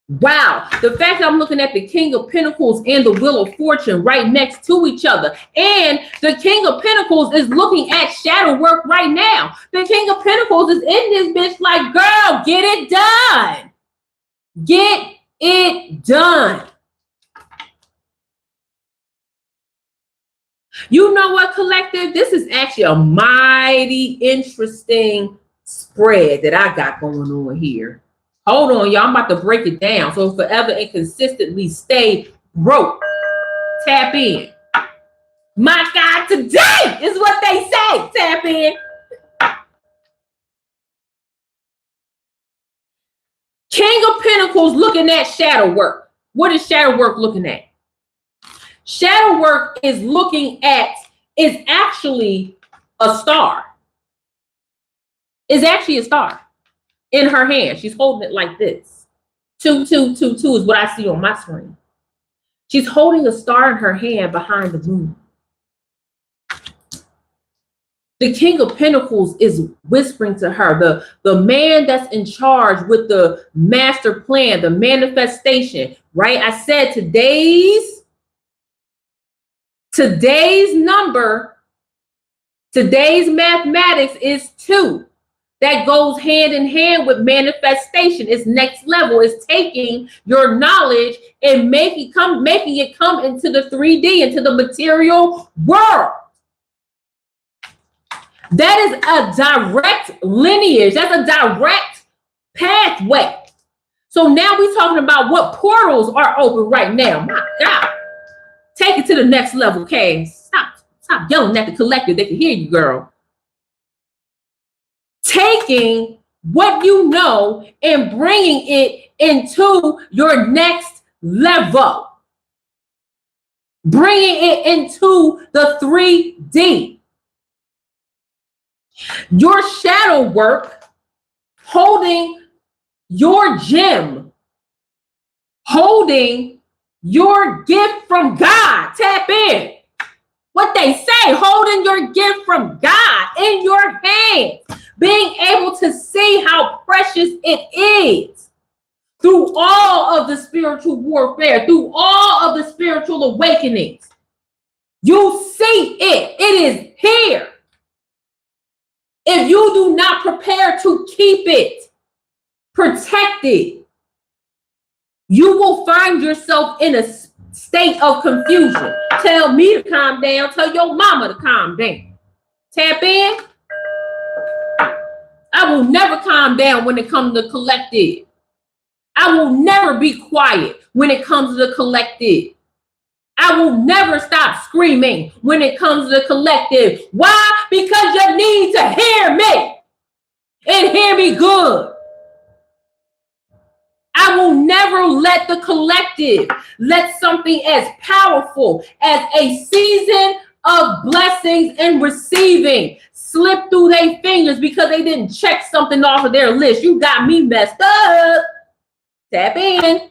Speaker 1: Wow, the fact that I'm looking at the King of Pentacles and the Wheel of Fortune right next to each other. And the King of Pentacles is looking at shadow work right now. The King of Pentacles is in this bitch like, girl, get it done. Get it done. You know what, collective? This is actually a mighty interesting spread that I got going on here. Hold on, y'all. I'm about to break it down. So forever and consistently stay broke. Tap in. My God, today is what they say. Tap in. King of Pentacles looking at shadow work. What is shadow work looking at? Shadow work is is actually a star. It's actually a star in her hand. She's holding it like this. 2, 2, 2, 2 is what I see on my screen. She's holding a star in her hand behind the moon. The King of Pentacles is whispering to her, the man that's in charge with the master plan, the manifestation, right? I said today's number, today's mathematics is 2. That goes hand in hand with manifestation. It's next level. It's taking your knowledge and making it come into the 3D, into the material world. That is a direct lineage. That's a direct pathway. So now we're talking about what portals are open right now. My God. Take it to the next level, okay? Stop yelling at the collective. They can hear you, girl. Taking what you know and bringing it into your next level. Bringing it into the 3D. Your shadow work, holding your gem, holding your gift from God. Tap in. What they say, holding your gift from God in your hands, being able to see how precious it is through all of the spiritual warfare, through all of the spiritual awakenings. You see it. It is here. If you do not prepare to keep it, protect it, you will find yourself in a state of confusion. Tell me to calm down. Tell your mama to calm down. Tap in. I will never calm down when it comes to collective. I will never be quiet when it comes to the collective. I will never stop screaming when it comes to the collective. Why? Because you need to hear me and hear me good. I will never let the collective, let something as powerful as a season of blessings and receiving slip through their fingers because they didn't check something off of their list. You got me messed up. Tap in.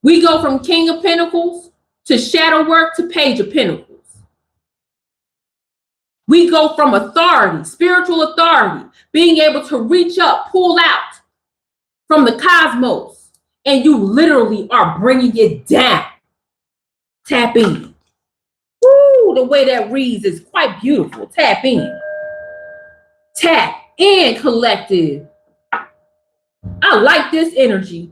Speaker 1: We go from King of Pentacles to shadow work to Page of Pentacles. We go from authority, spiritual authority, being able to reach up, pull out from the cosmos, and you literally are bringing it down. Tap in. Woo, the way that reads is quite beautiful. Tap in. Tap in, collective. I like this energy.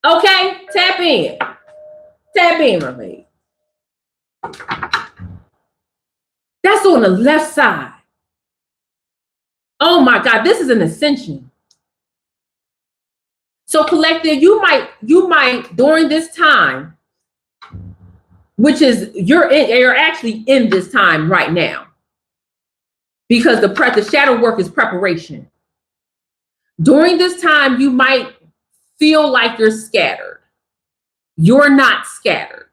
Speaker 1: Okay, tap in. Tap in, my baby. That's on the left side. Oh my God, this is an ascension. So collective, you might during this time, which is you're actually in this time right now, because the shadow work is preparation. During this time, you might feel like you're scattered. You're not scattered.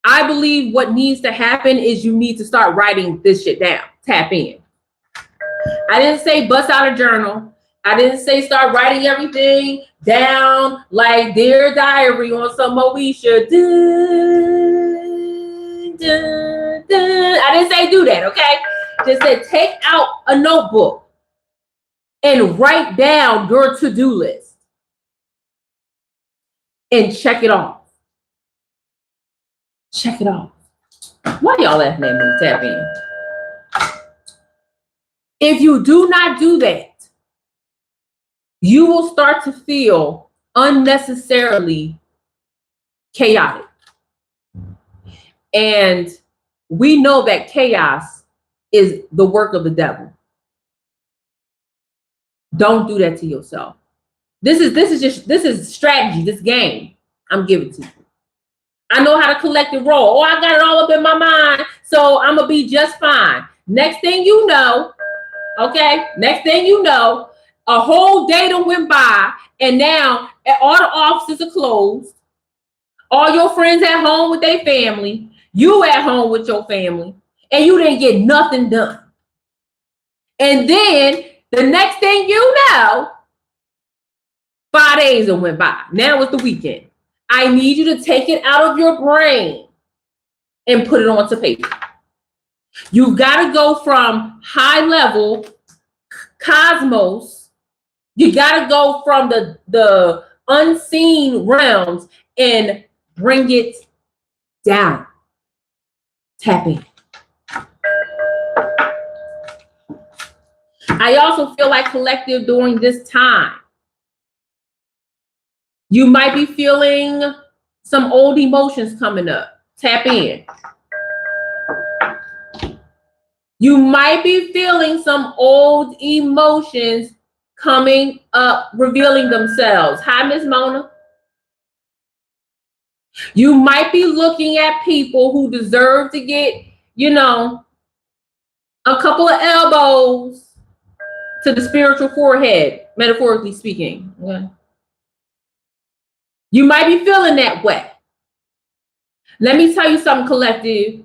Speaker 1: I believe what needs to happen is you need to start writing this shit down. Tap in. I didn't say bust out a journal. I didn't say start writing everything down like Dear Diary on some Moesha. I didn't say do that, okay? Just said take out a notebook and write down your to-do list and check it off. Check it off. Why y'all laughing at me? Tap in. If you do not do that, you will start to feel unnecessarily chaotic. And we know that chaos is the work of the devil. Don't do that to yourself. This is strategy, this game I'm giving to you. I know how to collect and roll. Oh, I got it all up in my mind, so I'm going to be just fine. Next thing you know, okay, next thing you know, a whole day done went by, and now all the offices are closed. All your friends at home with their family. You at home with your family, and you didn't get nothing done. And then the next thing you know, 5 days that went by. Now it's the weekend. I need you to take it out of your brain and put it onto paper. You've got to go from high level cosmos. You got to go from the unseen realms and bring it down. Tap in. I also feel like collective during this time, you might be feeling some old emotions coming up. Tap in. You might be feeling some old emotions coming up, revealing themselves. Hi, Miss Mona. You might be looking at people who deserve to get, a couple of elbows to the spiritual forehead, metaphorically speaking. Okay? You might be feeling that way. Let me tell you something, collective.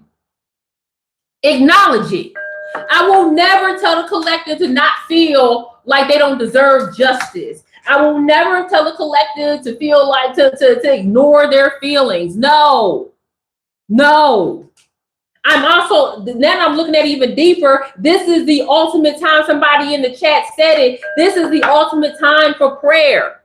Speaker 1: Acknowledge it. I will never tell the collective to not feel like they don't deserve justice. I will never tell the collective to feel like to ignore their feelings. No. I'm looking at it even deeper. This is the ultimate time. Somebody in the chat said it. This is the ultimate time for prayer.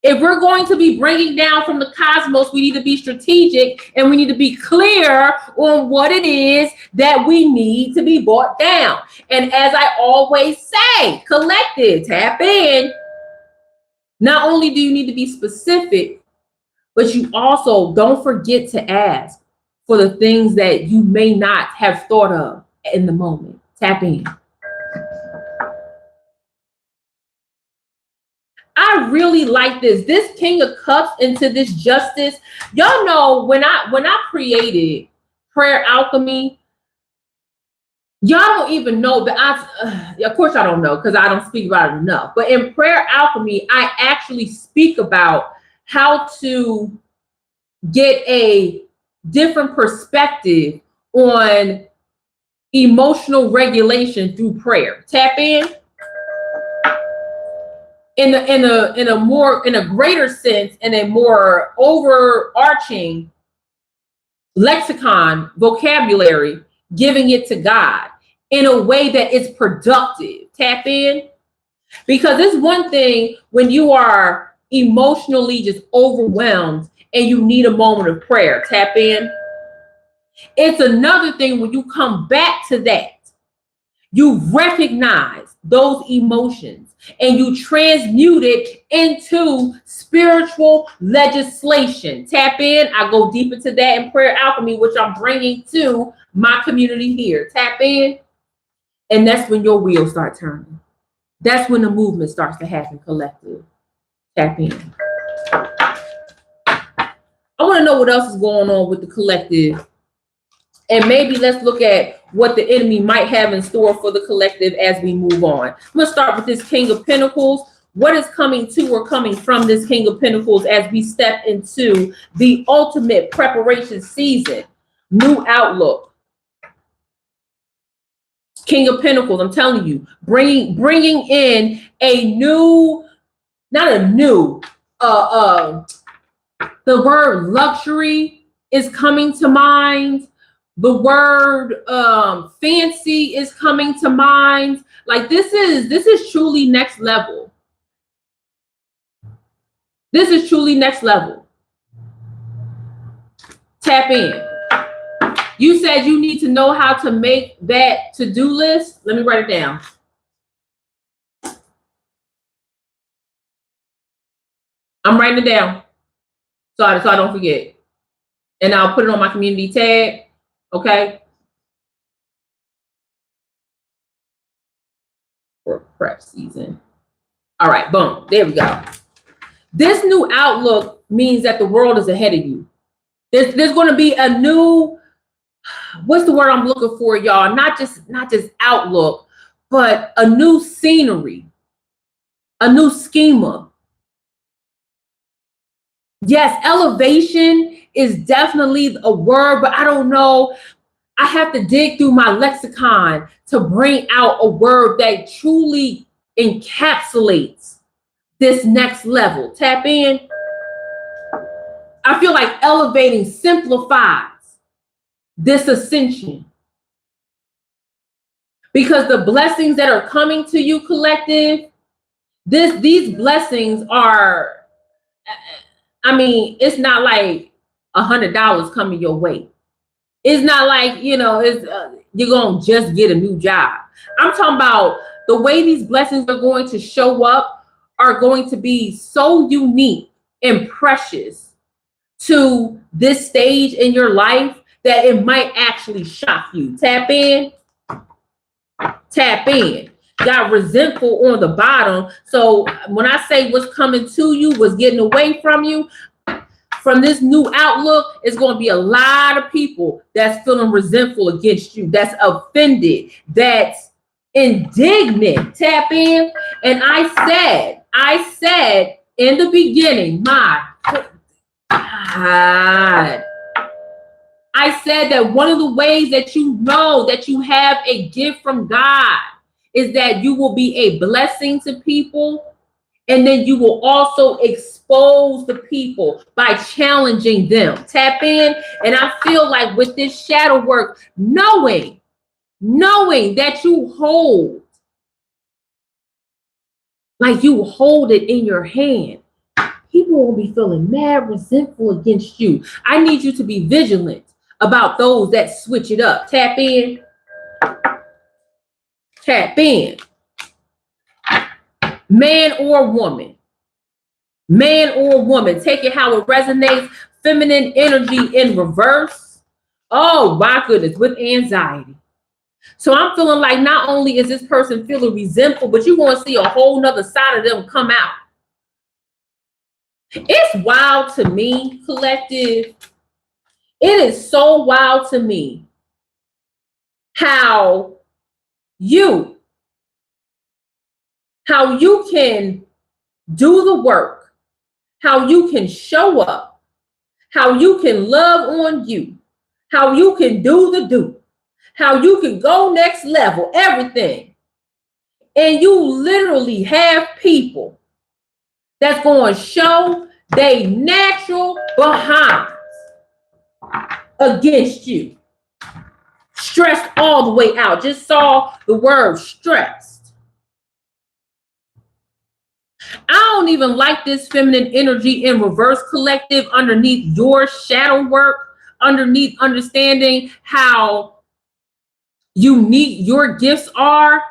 Speaker 1: If we're going to be bringing down from the cosmos, we need to be strategic and we need to be clear on what it is that we need to be brought down. And as I always say, collective, tap in. Not only do you need to be specific, but you also don't forget to ask for the things that you may not have thought of in the moment. Tap in. I really like this. This King of Cups into this justice. Y'all know when I created Prayer Alchemy, y'all don't even know that of course I don't know because I don't speak about it enough. But in Prayer Alchemy, I actually speak about how to get a different perspective on emotional regulation through prayer. Tap in. In a greater sense, in a more overarching lexicon, vocabulary, giving it to God in a way that it's productive. Tap in. Because it's one thing when you are emotionally just overwhelmed and you need a moment of prayer. Tap in. It's another thing when you come back to that. You recognize those emotions and you transmute it into spiritual legislation. Tap in. I go deep into that in Prayer Alchemy, which I'm bringing to my community here. Tap in. And that's when your wheels start turning. That's when the movement starts to happen, collective. Tap in. I want to know what else is going on with the collective. And maybe let's look at what the enemy might have in store for the collective as we move on. I'm going to start with this King of Pentacles. What is coming to or coming from this King of Pentacles as we step into the ultimate preparation season? New outlook. King of Pentacles, I'm telling you, bringing in a new, not a new, the word luxury is coming to mind. The word fancy is coming to mind. Like this is truly next level. This is truly next level. Tap in. You said you need to know how to make that to-do list. Let me write it down. I'm writing it down so I don't forget. And I'll put it on my community tag. Okay. For prep season. All right, boom. There we go. This new outlook means that the world is ahead of you. There's going to be a new, what's the word I'm looking for, y'all? Not just outlook, but a new scenery, a new schema. Yes, elevation is definitely a word, but I don't know. I have to dig through my lexicon to bring out a word that truly encapsulates this next level. Tap in. I feel like elevating simplifies this ascension. Because the blessings that are coming to you, collective, these blessings are, I mean, it's not like $100 coming your way. It's not like, you know, it's you're going to just get a new job. I'm talking about the way these blessings are going to show up are going to be so unique and precious to this stage in your life that it might actually shock you. Tap in. Tap in. Got resentful on the bottom. So when I say what's coming to you, what's getting away from you, from this new outlook, it's going to be a lot of people that's feeling resentful against you, that's offended, that's indignant. Tap in. And I said in the beginning, my God, I said that one of the ways that you know that you have a gift from God is that you will be a blessing to people, and then you will also expose the people by challenging them. Tap in. And I feel like with this shadow work, knowing that you hold, like you hold it in your hand, people will be feeling mad resentful against you. I need you to be vigilant about those that switch it up. Tap in. Tap in. Man or woman. Man or woman. Take it how it resonates. Feminine energy in reverse. Oh my goodness, with anxiety. So I'm feeling like not only is this person feeling resentful, but you're going to see a whole nother side of them come out. It's wild to me, collective. It is so wild to me how you can do the work, how you can show up, how you can love on you, how you can do, how you can go next level, everything. And you literally have people that's going to show they natural behinds against you. Stressed all the way out. Just saw the word stressed. I don't even like this feminine energy in reverse, collective, underneath your shadow work, underneath understanding how unique your gifts are.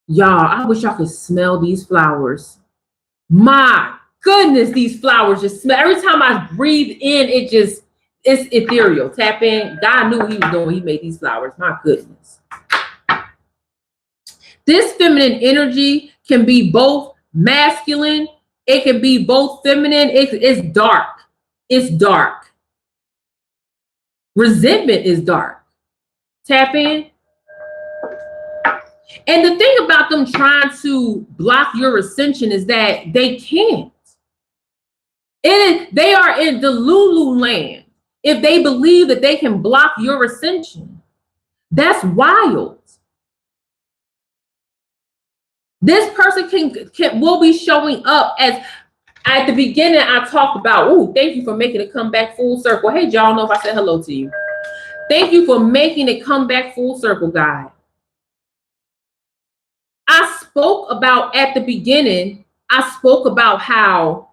Speaker 1: Y'all, I wish y'all could smell these flowers. My goodness, these flowers just smell. Every time I breathe in, it's ethereal. Tap in. God knew what he was doing when he made these flowers. My goodness. This feminine energy can be both masculine. It can be both feminine. It's dark. It's dark. Resentment is dark. Tap in. And the thing about them trying to block your ascension is that they can't. They are in the Lulu land. If they believe that they can block your ascension, that's wild. This person will be showing up as, at the beginning I talked about, oh, thank you for making it come back full circle. Hey, y'all know if I said hello to you. Thank you for making it come back full circle, guys. I spoke about at the beginning, I spoke about how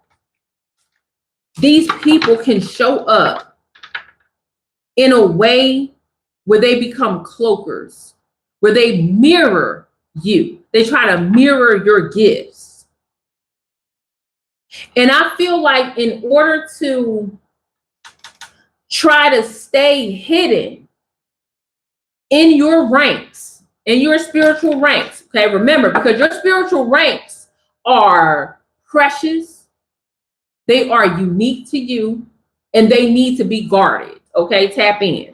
Speaker 1: these people can show up in a way where they become cloakers, where they mirror you. They try to mirror your gifts. And I feel like in order to try to stay hidden in your ranks, in your spiritual ranks, okay, remember, because your spiritual ranks are precious, they are unique to you, and they need to be guarded, okay? Tap in.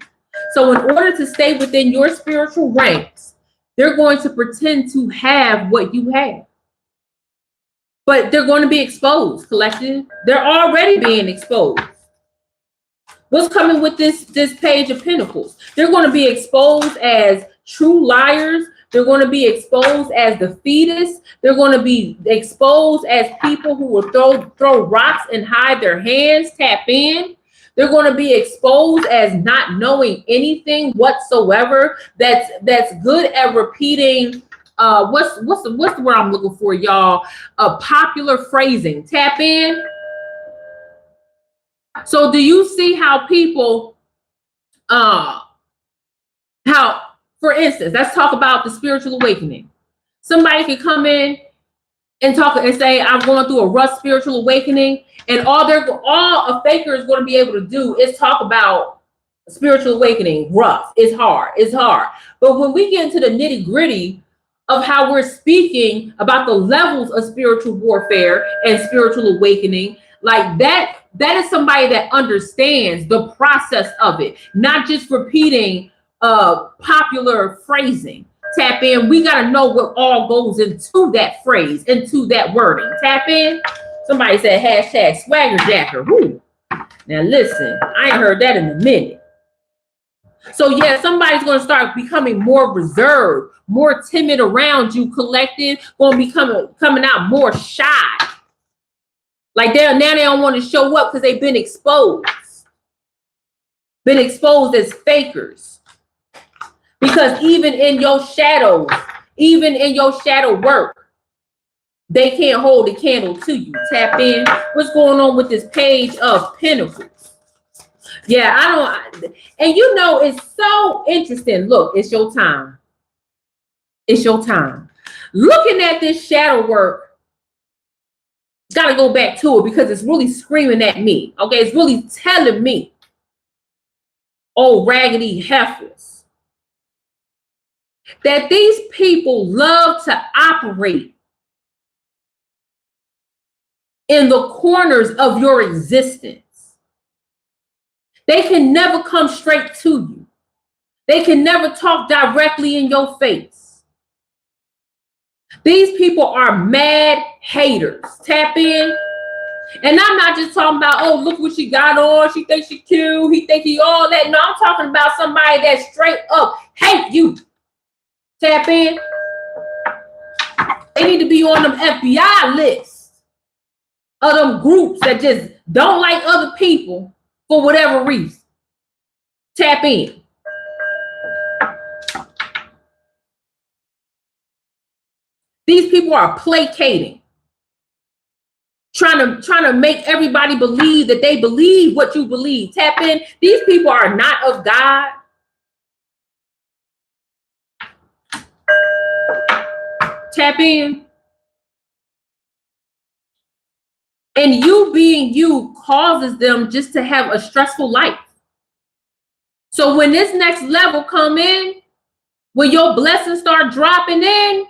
Speaker 1: So in order to stay within your spiritual ranks, they're going to pretend to have what you have. But they're going to be exposed, collective. They're already being exposed. What's coming with this Page of Pentacles? They're going to be exposed as true liars, They're going to be exposed as the fetus. They're going to be exposed as people who will throw rocks and hide their hands, tap in. They're going to be exposed as not knowing anything whatsoever. That's good at repeating. What's the word I'm looking for, y'all? Popular phrasing. Tap in. So do you see how people, for instance, let's talk about the spiritual awakening. Somebody can come in and talk and say, I'm going through a rough spiritual awakening, and all a faker is going to be able to do is talk about spiritual awakening. Rough, it's hard. But when we get into the nitty gritty of how we're speaking about the levels of spiritual warfare and spiritual awakening, like that is somebody that understands the process of it, not just repeating popular phrasing. Tap in. We got to know what all goes into that phrase, into that wording. Tap in. Somebody said hashtag swagger jacker. Woo. Now listen, I ain't heard that in a minute. So yeah, somebody's going to start becoming more reserved, more timid around you, collected, going to be coming out more shy. Like now they don't want to show up because they've been exposed as fakers. Because even in your shadows, even in your shadow work, they can't hold a candle to you. Tap in. What's going on with this Page of Pentacles? Yeah, and you know, it's so interesting. Look, it's your time. It's your time. Looking at this shadow work, got to go back to it because it's really screaming at me. Okay, it's really telling me, oh, raggedy heifers, that these people love to operate in the corners of your existence. They can never come straight to you. They can never talk directly in your face. These people are mad haters. Tap in. And I'm not just talking about, oh, look what she got on. She thinks she cute. He think he all that. No, I'm talking about somebody that straight up hate you. Tap in. They need to be on them FBI lists of them groups that just don't like other people for whatever reason. Tap in. These people are placating, trying to make everybody believe that they believe what you believe. Tap in. These people are not of God. Tap in. And you being you causes them just to have a stressful life. So when this next level come in, when your blessings start dropping in,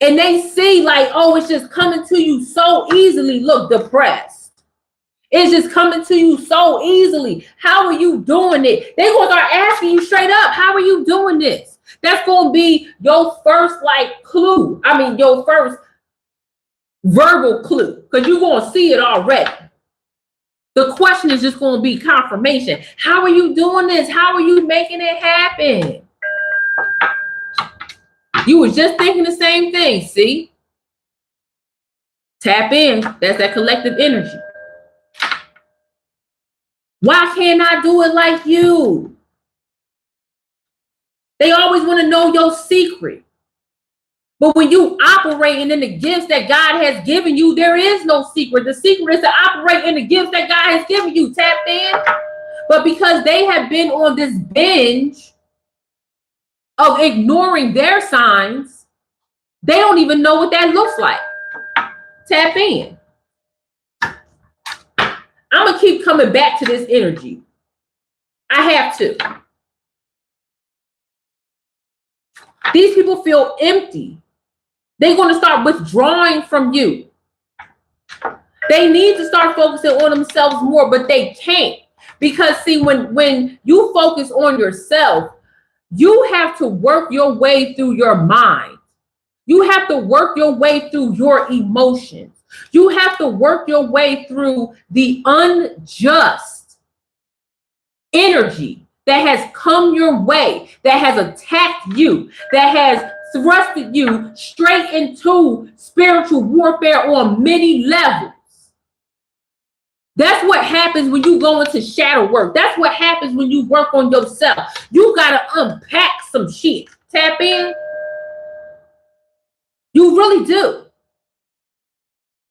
Speaker 1: and they see like, oh, it's just coming to you so easily. Look, depressed. It's just coming to you so easily. How are you doing it? They're going to start asking you straight up, how are you doing this? That's going to be your first like clue. I mean, your first verbal clue, because you're going to see it already. The question is just going to be confirmation. How are you doing this? How are you making it happen? You was just thinking the same thing, see? Tap in. That's that collective energy. Why can't I do it like you? They always want to know your secret. But when you operating in the gifts that God has given you, there is no secret. The secret is to operate in the gifts that God has given you. Tap in. But because they have been on this binge of ignoring their signs, they don't even know what that looks like. Tap in. I'm going to keep coming back to this energy. I have to. These people feel empty. They're going to start withdrawing from you. They need to start focusing on themselves more, but they can't. Because see, when you focus on yourself, you have to work your way through your mind. You have to work your way through your emotions. You have to work your way through the unjust energy that has come your way, that has attacked you, that has thrusted you straight into spiritual warfare on many levels. That's what happens when you go into shadow work. That's what happens when you work on yourself. You got to unpack some shit. Tap in. You really do.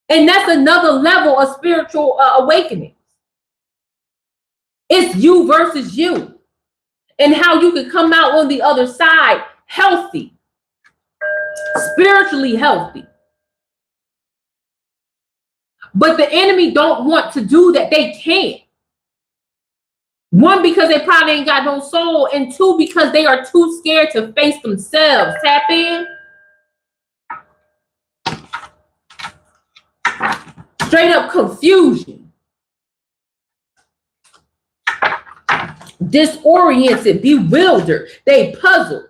Speaker 1: And that's another level of spiritual awakening. It's you versus you. And how you can come out on the other side healthy. Spiritually healthy. But the enemy don't want to do that. They can't. One, because they probably ain't got no soul. And two, because they are too scared to face themselves. Tap in. Straight up confusion. Disoriented, bewildered. They puzzled.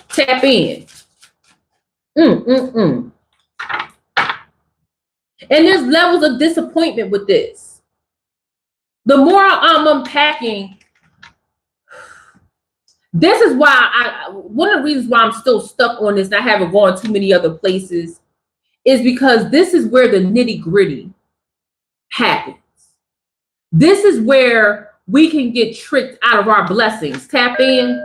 Speaker 1: Tap in. And there's levels of disappointment with this. The more I'm unpacking, this is why one of the reasons why I'm still stuck on this and I haven't gone too many other places is because this is where the nitty gritty happens. This is where we can get tricked out of our blessings. Tap in.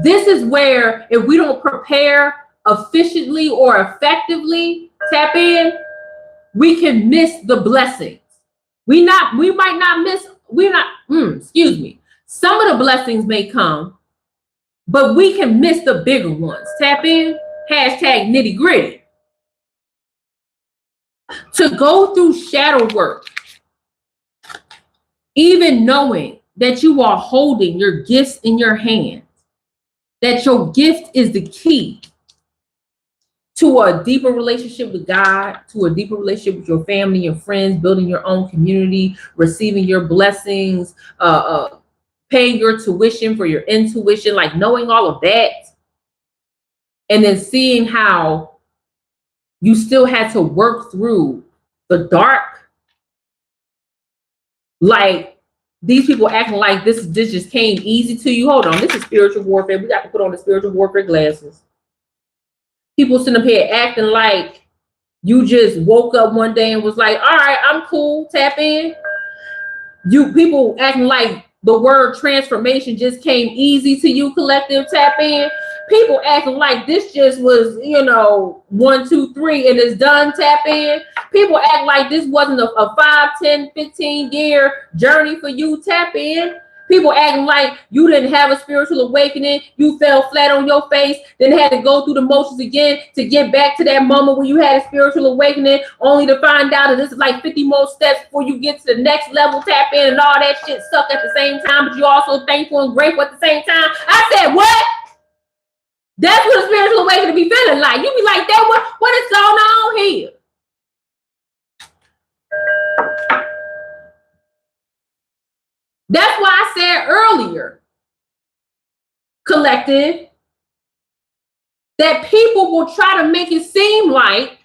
Speaker 1: This is where if we don't prepare efficiently or effectively, tap in, we can miss the blessings. Excuse me. Some of the blessings may come, but we can miss the bigger ones. Tap in, hashtag nitty gritty. To go through shadow work, even knowing that you are holding your gifts in your hands, that your gift is the key to a deeper relationship with God, to a deeper relationship with your family and friends, building your own community, receiving your blessings, paying your tuition for your intuition, like knowing all of that, and then seeing how you still had to work through the dark. Like these people acting like this just came easy to you. Hold on, this is spiritual warfare. We got to put on the spiritual warfare glasses. People sitting up here acting like you just woke up one day and was like, all right, I'm cool, tap in. People acting like the word transformation just came easy to you, collective, tap in. People acting like this just was, 1, 2, 3 and it's done, tap in. People act like this wasn't a 5, 10, 15 year journey for you, tap in. People acting like you didn't have a spiritual awakening, you fell flat on your face, then had to go through the motions again to get back to that moment when you had a spiritual awakening, only to find out that this is like 50 more steps before you get to the next level, tap in, and all that shit suck at the same time, but you're also thankful and grateful at the same time. I said, what? That's what a spiritual awakening be feeling like. You be like, that what is going on here? That's why I said earlier, collective, that people will try to make it seem like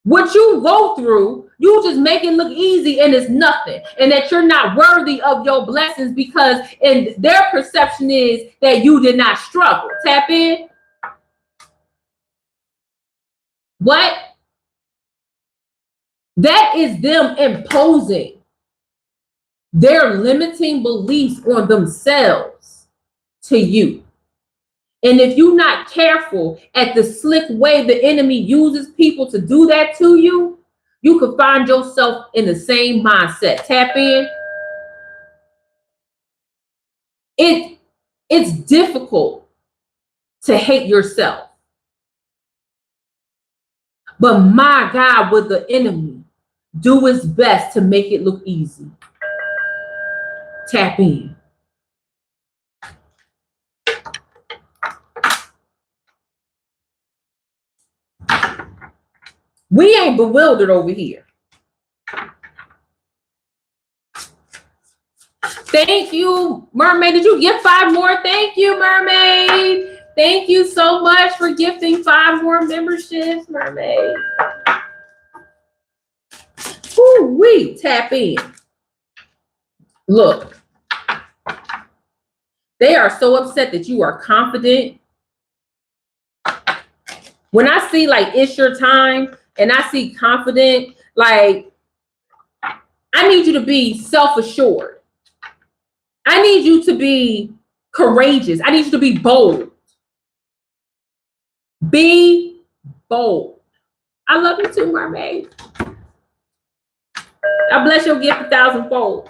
Speaker 1: what you go through, you just make it look easy and it's nothing. And that you're not worthy of your blessings because in their perception is that you did not struggle. Tap in. What? That is them imposing their limiting beliefs on themselves to you. And if you're not careful at the slick way the enemy uses people to do that to you, you could find yourself in the same mindset. Tap in. It's difficult to hate yourself. But my God, would the enemy do its best to make it look easy? Tap in. We ain't bewildered over here. Thank you, Mermaid. Did you get 5 more? Thank you, Mermaid. Thank you so much for gifting 5 more memberships, Mermaid. Ooh, we tap in. Look, they are so upset that you are confident. When I see like it's your time and I see confident, like I need you to be self-assured. I need you to be courageous. I need you to be bold. Be bold. I love you too, mermaid. I bless your gift 1,000-fold.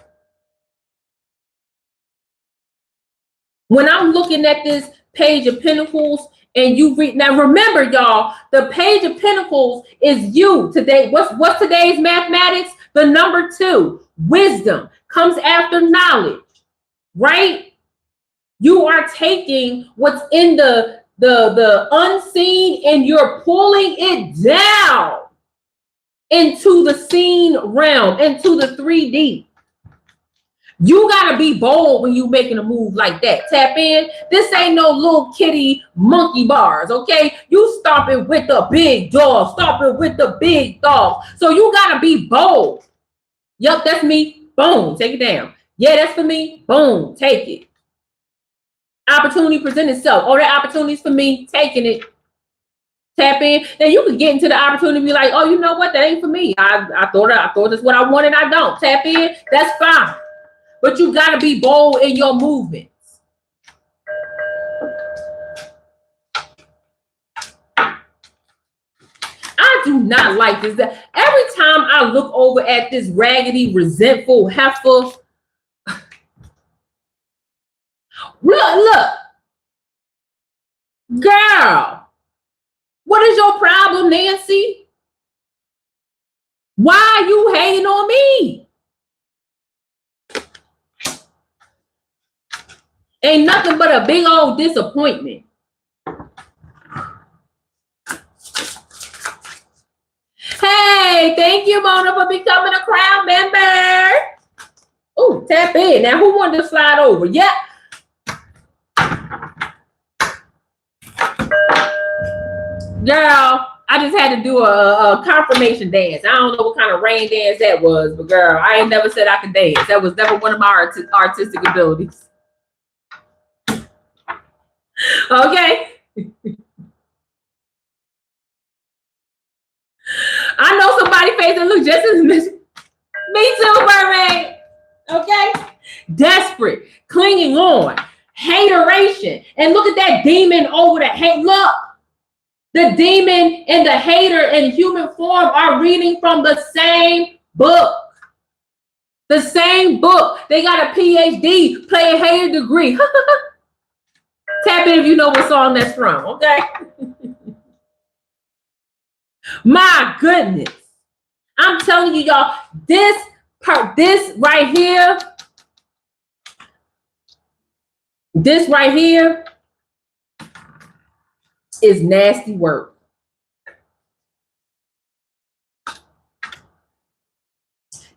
Speaker 1: When I'm looking at this Page of Pentacles and you read, now remember, y'all, the Page of Pentacles is you today. What's today's mathematics? The number 2. Wisdom comes after knowledge, right? You are taking what's in the unseen and you're pulling it down into the seen realm, into the 3D. You gotta be bold when you making a move like that. Tap in. This ain't no little kitty monkey bars, okay? You stomping with the big dog, stomping with the big dog. So you gotta be bold. Yup, that's me. Boom, take it down. Yeah, that's for me. Boom, take it. Opportunity present itself. Oh, that opportunity's for me. Taking it. Tap in. Then you can get into the opportunity and be like, oh, you know what? That ain't for me. I thought that's what I wanted. I don't. Tap in. That's fine. But you got to be bold in your movements. I do not like this. Every time I look over at this raggedy, resentful heifer, look, girl, what is your problem, Nancy? Why are you hating on me? Ain't nothing but a big old disappointment. Hey, thank you, Mona, for becoming a Crown member. Oh, tap in. Now, who wanted to slide over? Yep. Girl, I just had to do a confirmation dance. I don't know what kind of rain dance that was, but girl, I ain't never said I could dance. That was never one of my artistic abilities. Okay. I know somebody facing look just as me too, mermaid. Okay. Desperate, clinging on, hateration. And look at that demon over the hate. Look, the demon and the hater in human form are reading from the same book. The same book. They got a PhD, play a hater degree. Tap in if you know what song that's from, okay? My goodness. I'm telling you, y'all, this right here is nasty work.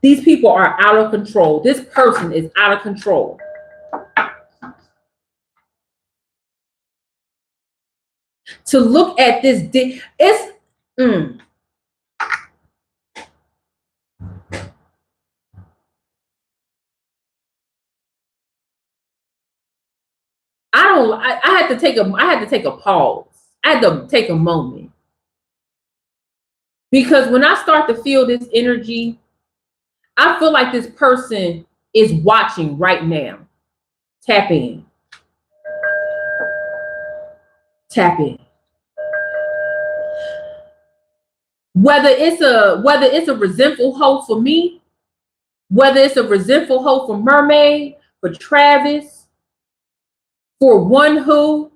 Speaker 1: These people are out of control. This person is out of control. To look at this, it's I had to take a pause. I had to take a moment. Because when I start to feel this energy, I feel like this person is watching right now. Tap in. Tap in. Whether it's a resentful hoe for me, whether it's a resentful hoe for Mermaid, for Travis, for One Who,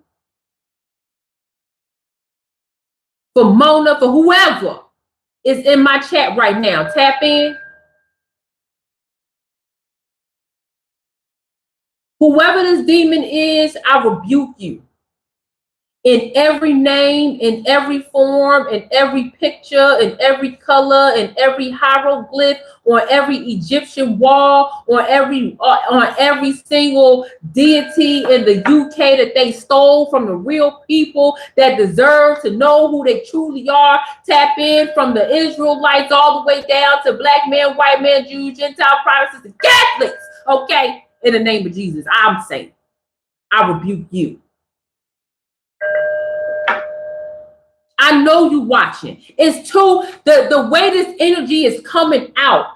Speaker 1: for Mona, for whoever is in my chat right now. Tap in. Whoever this demon is, I rebuke you. In every name, in every form, in every picture, in every color, in every hieroglyph, on every Egyptian wall, on every single deity in the UK that they stole from the real people that deserve to know who they truly are. Tap in from the Israelites all the way down to black men, white men, Jews, Gentiles, Protestants, and Catholics. Okay? In the name of Jesus, I'm saying, I rebuke you. I know you watching. It's too, the way this energy is coming out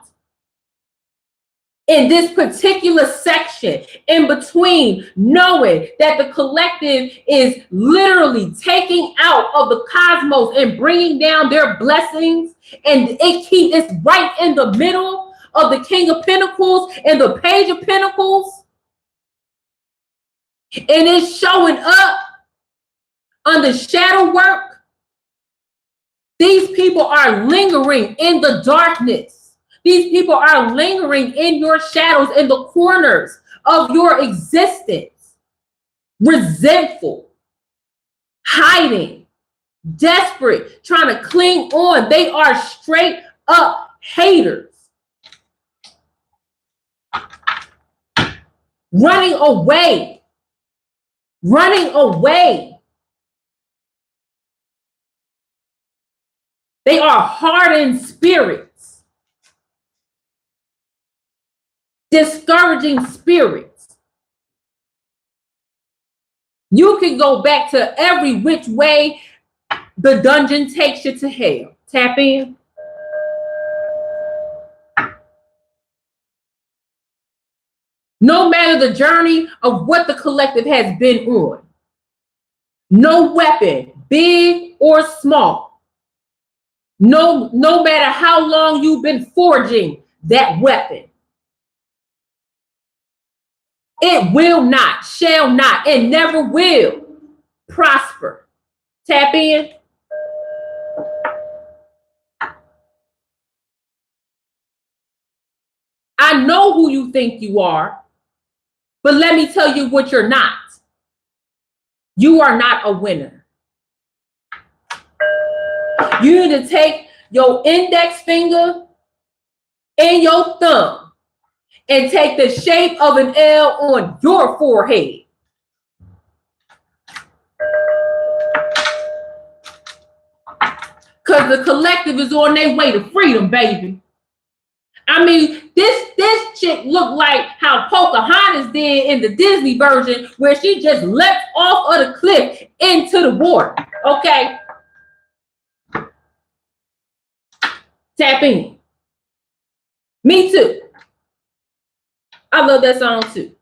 Speaker 1: in this particular section, in between, knowing that the collective is literally taking out of the cosmos and bringing down their blessings, and it's right in the middle of the King of Pentacles and the Page of Pentacles, and it's showing up under shadow work. These people are lingering in the darkness. These people are lingering in your shadows, in the corners of your existence, resentful, hiding, desperate, trying to cling on. They are straight up haters, running away, running away. They are hardened spirits, discouraging spirits. You can go back to every which way the dungeon takes you to hell. Tap in. No matter the journey of what the collective has been on, no weapon, big or small, no matter how long you've been forging that weapon, it will not, shall not, and never will prosper. Tap in. I know who you think you are, but let me tell you what you're not. You are not a winner. You need to take your index finger and your thumb and take the shape of an L on your forehead. Because the collective is on their way to freedom, baby. I mean, this chick looked like how Pocahontas did in the Disney version, where she just leapt off of the cliff into the water. Okay? Tap in. Me too. I love that song too.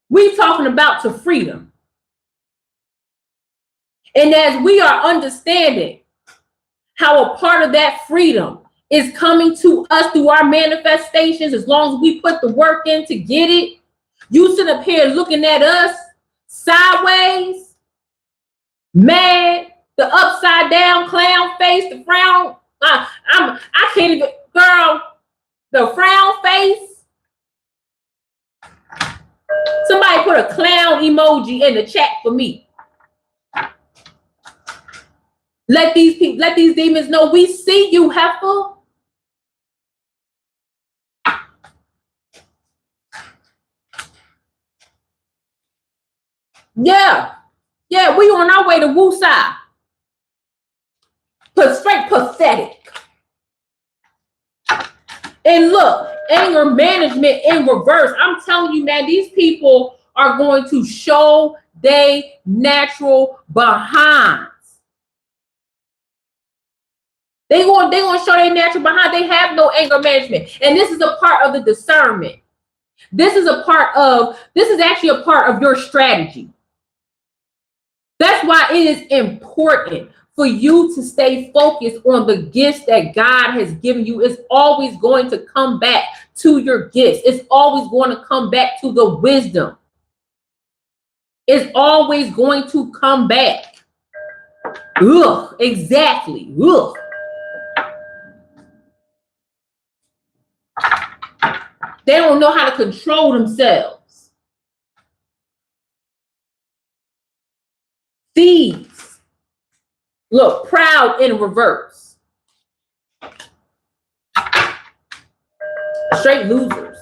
Speaker 1: We talking about to freedom. And as we are understanding how a part of that freedom is coming to us through our manifestations, as long as we put the work in to get it, you sit up here looking at us sideways, mad, the upside down clown face, the frown. I can't even, girl, the frown face. Somebody put a clown emoji in the chat for me. Let these people, let these demons know we see you, heifer. Yeah, we on our way to Woosah. Straight pathetic. And look, anger management in reverse. I'm telling you, man, these people are going to show they natural behinds. They're going to show their natural behind. They have no anger management. And this is a part of the discernment. This is actually a part of your strategy. That's why it is important for you to stay focused on the gifts that God has given you. It's always going to come back to your gifts. It's always going to come back to the wisdom. It's always going to come back. Ugh, exactly. Ugh. They don't know how to control themselves. Thieves. Look, proud in reverse. Straight losers.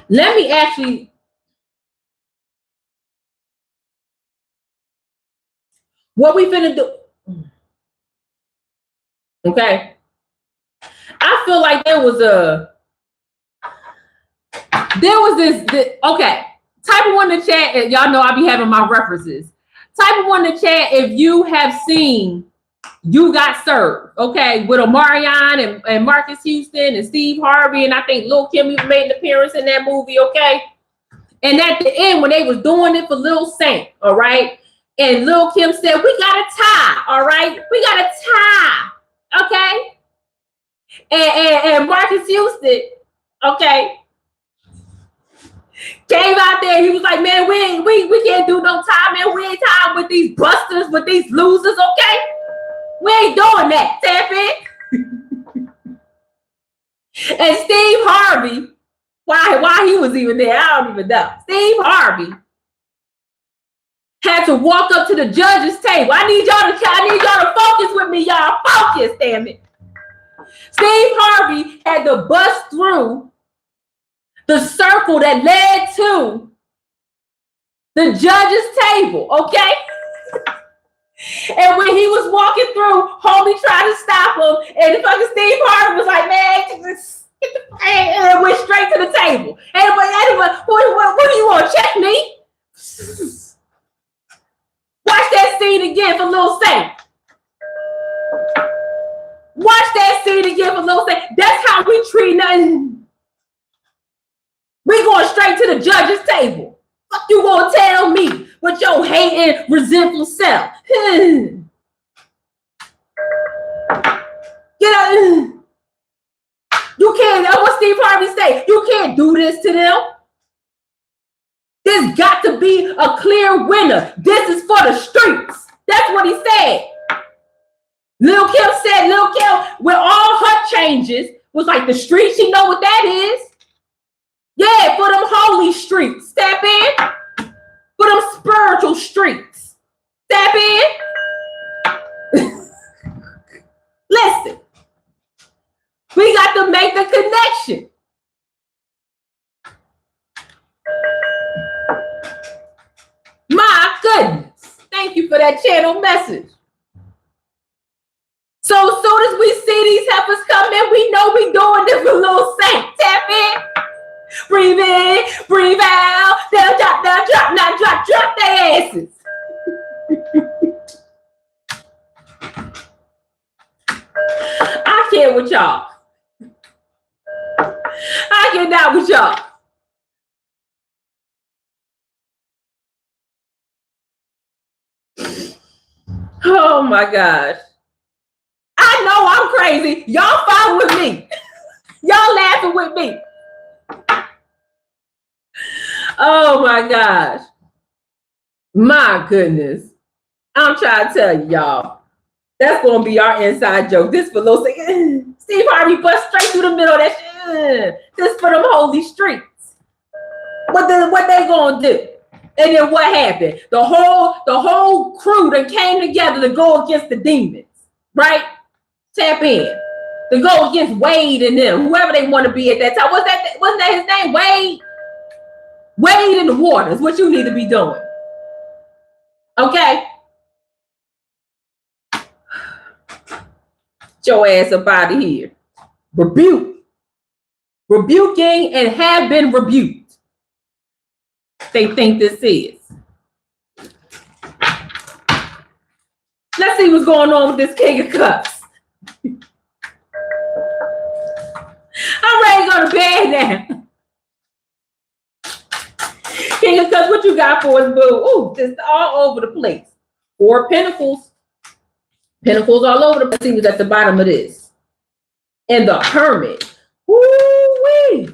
Speaker 1: Let me actually. What we finna do? Okay. I feel like there was There was this okay. Type of one in the chat. Y'all know I be having my references. Type of one in the chat if you have seen You Got Served, okay, with Omarion and Marcus Houston and Steve Harvey, and I think Lil Kim even made an appearance in that movie, okay? And at the end, when they was doing it for Lil Saint, all right, and Lil Kim said, we got a tie, all right? We got a tie, okay? And Marcus Houston, okay, came out there. He was like, man, we can't do no time, man. We ain't time with these busters, with these losers, okay? We ain't doing that, tap in. And Steve Harvey, why he was even there, I don't even know. Steve Harvey had to walk up to the judge's table. I need y'all to focus with me, y'all. Focus, damn it. Steve Harvey had to bust through the circle that led to the judge's table, okay? And when he was walking through, homie tried to stop him, and the fucking Steve Harvey was like, man, and went straight to the table. And what do you want, check me? Watch that scene again for Lil Saint. Watch that scene again for Lil Saint. That's how we treat nothing. We going straight to the judge's table. Fuck you gonna tell me with your hating, resentful self? Get out. You can't. What Steve Harvey say? You can't do this to them. There's got to be a clear winner. This is for the streets. That's what he said. Lil Kim said, Lil Kim, with all her changes, was like the streets. You know what that is? Yeah, for them holy streets. Step in. For them spiritual streets. Step in. Listen. We got to make the connection. My goodness. Thank you for that channel message. So as soon as we see these heifers come in, we know we doing this for Lil Saint. Tap in. Breathe in, breathe out. They'll drop, now drop their asses. I can't with y'all. I cannot with y'all. Oh my gosh. I know I'm crazy. Y'all fine with me. Y'all laughing with me. Oh my gosh. My goodness. I'm trying to tell you, y'all. That's going to be our inside joke. This for Lil Saint. Steve Harvey bust straight through the middle of that shit. This for them holy streets. What they going to do? And then what happened? The whole crew that came together to go against the demons. Right? Tap in. To go against Wade and them. Whoever they want to be at that time. Wasn't that his name? Wade? Wade in the water is what you need to be doing. Okay? Get your ass up out of here. Rebuke. Rebuking and have been rebuked. They think this is. Let's see what's going on with this King of Cups. I'm ready to go to bed now. King of Cups, what you got for us, boo? Ooh, just all over the place. 4 Pentacles. Pentacles all over the place. See what's at the bottom of this. And the Hermit. Woo-wee.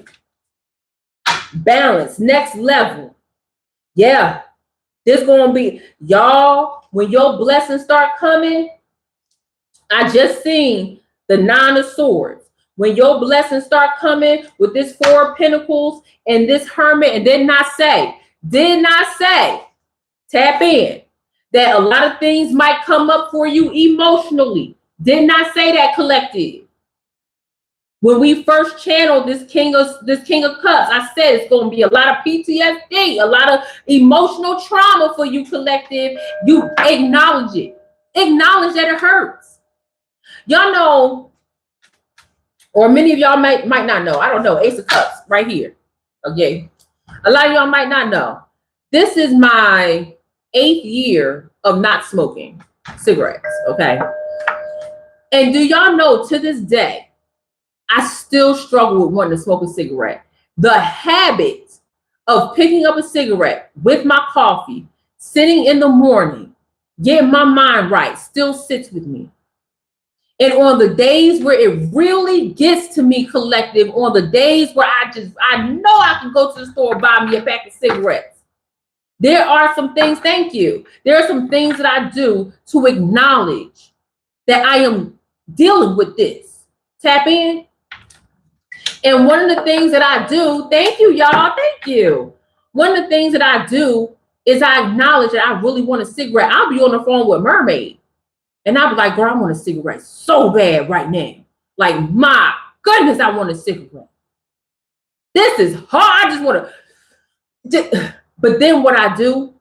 Speaker 1: Balance. Next level. Yeah. This gonna be, y'all, when your blessings start coming, I just seen the 9 of Swords. When your blessings start coming with this 4 Pentacles and this Hermit, and did not say, tap in, that a lot of things might come up for you emotionally. Did not say that, collective. When we first channeled this King of Cups, I said it's going to be a lot of PTSD, a lot of emotional trauma for you, collective. You acknowledge it. Acknowledge that it hurts. Y'all know, or many of y'all might not know. I don't know. Ace of Cups right here. Okay. A lot of y'all might not know. This is my 8th year of not smoking cigarettes. Okay. And do y'all know, to this day, I still struggle with wanting to smoke a cigarette. The habit of picking up a cigarette with my coffee, sitting in the morning, getting my mind right, still sits with me. And on the days where it really gets to me, collective, on the days where I know I can go to the store and buy me a pack of cigarettes, there are some things, thank you. There are some things that I do to acknowledge that I am dealing with this. Tap in. And one of the things that I do, thank you, y'all, thank you. One of the things that I do is I acknowledge that I really want a cigarette. I'll be on the phone with Mermaid. And I'll be like, girl, I want a cigarette so bad right now. Like, my goodness, I want a cigarette. This is hard. I just want to. But then what I do,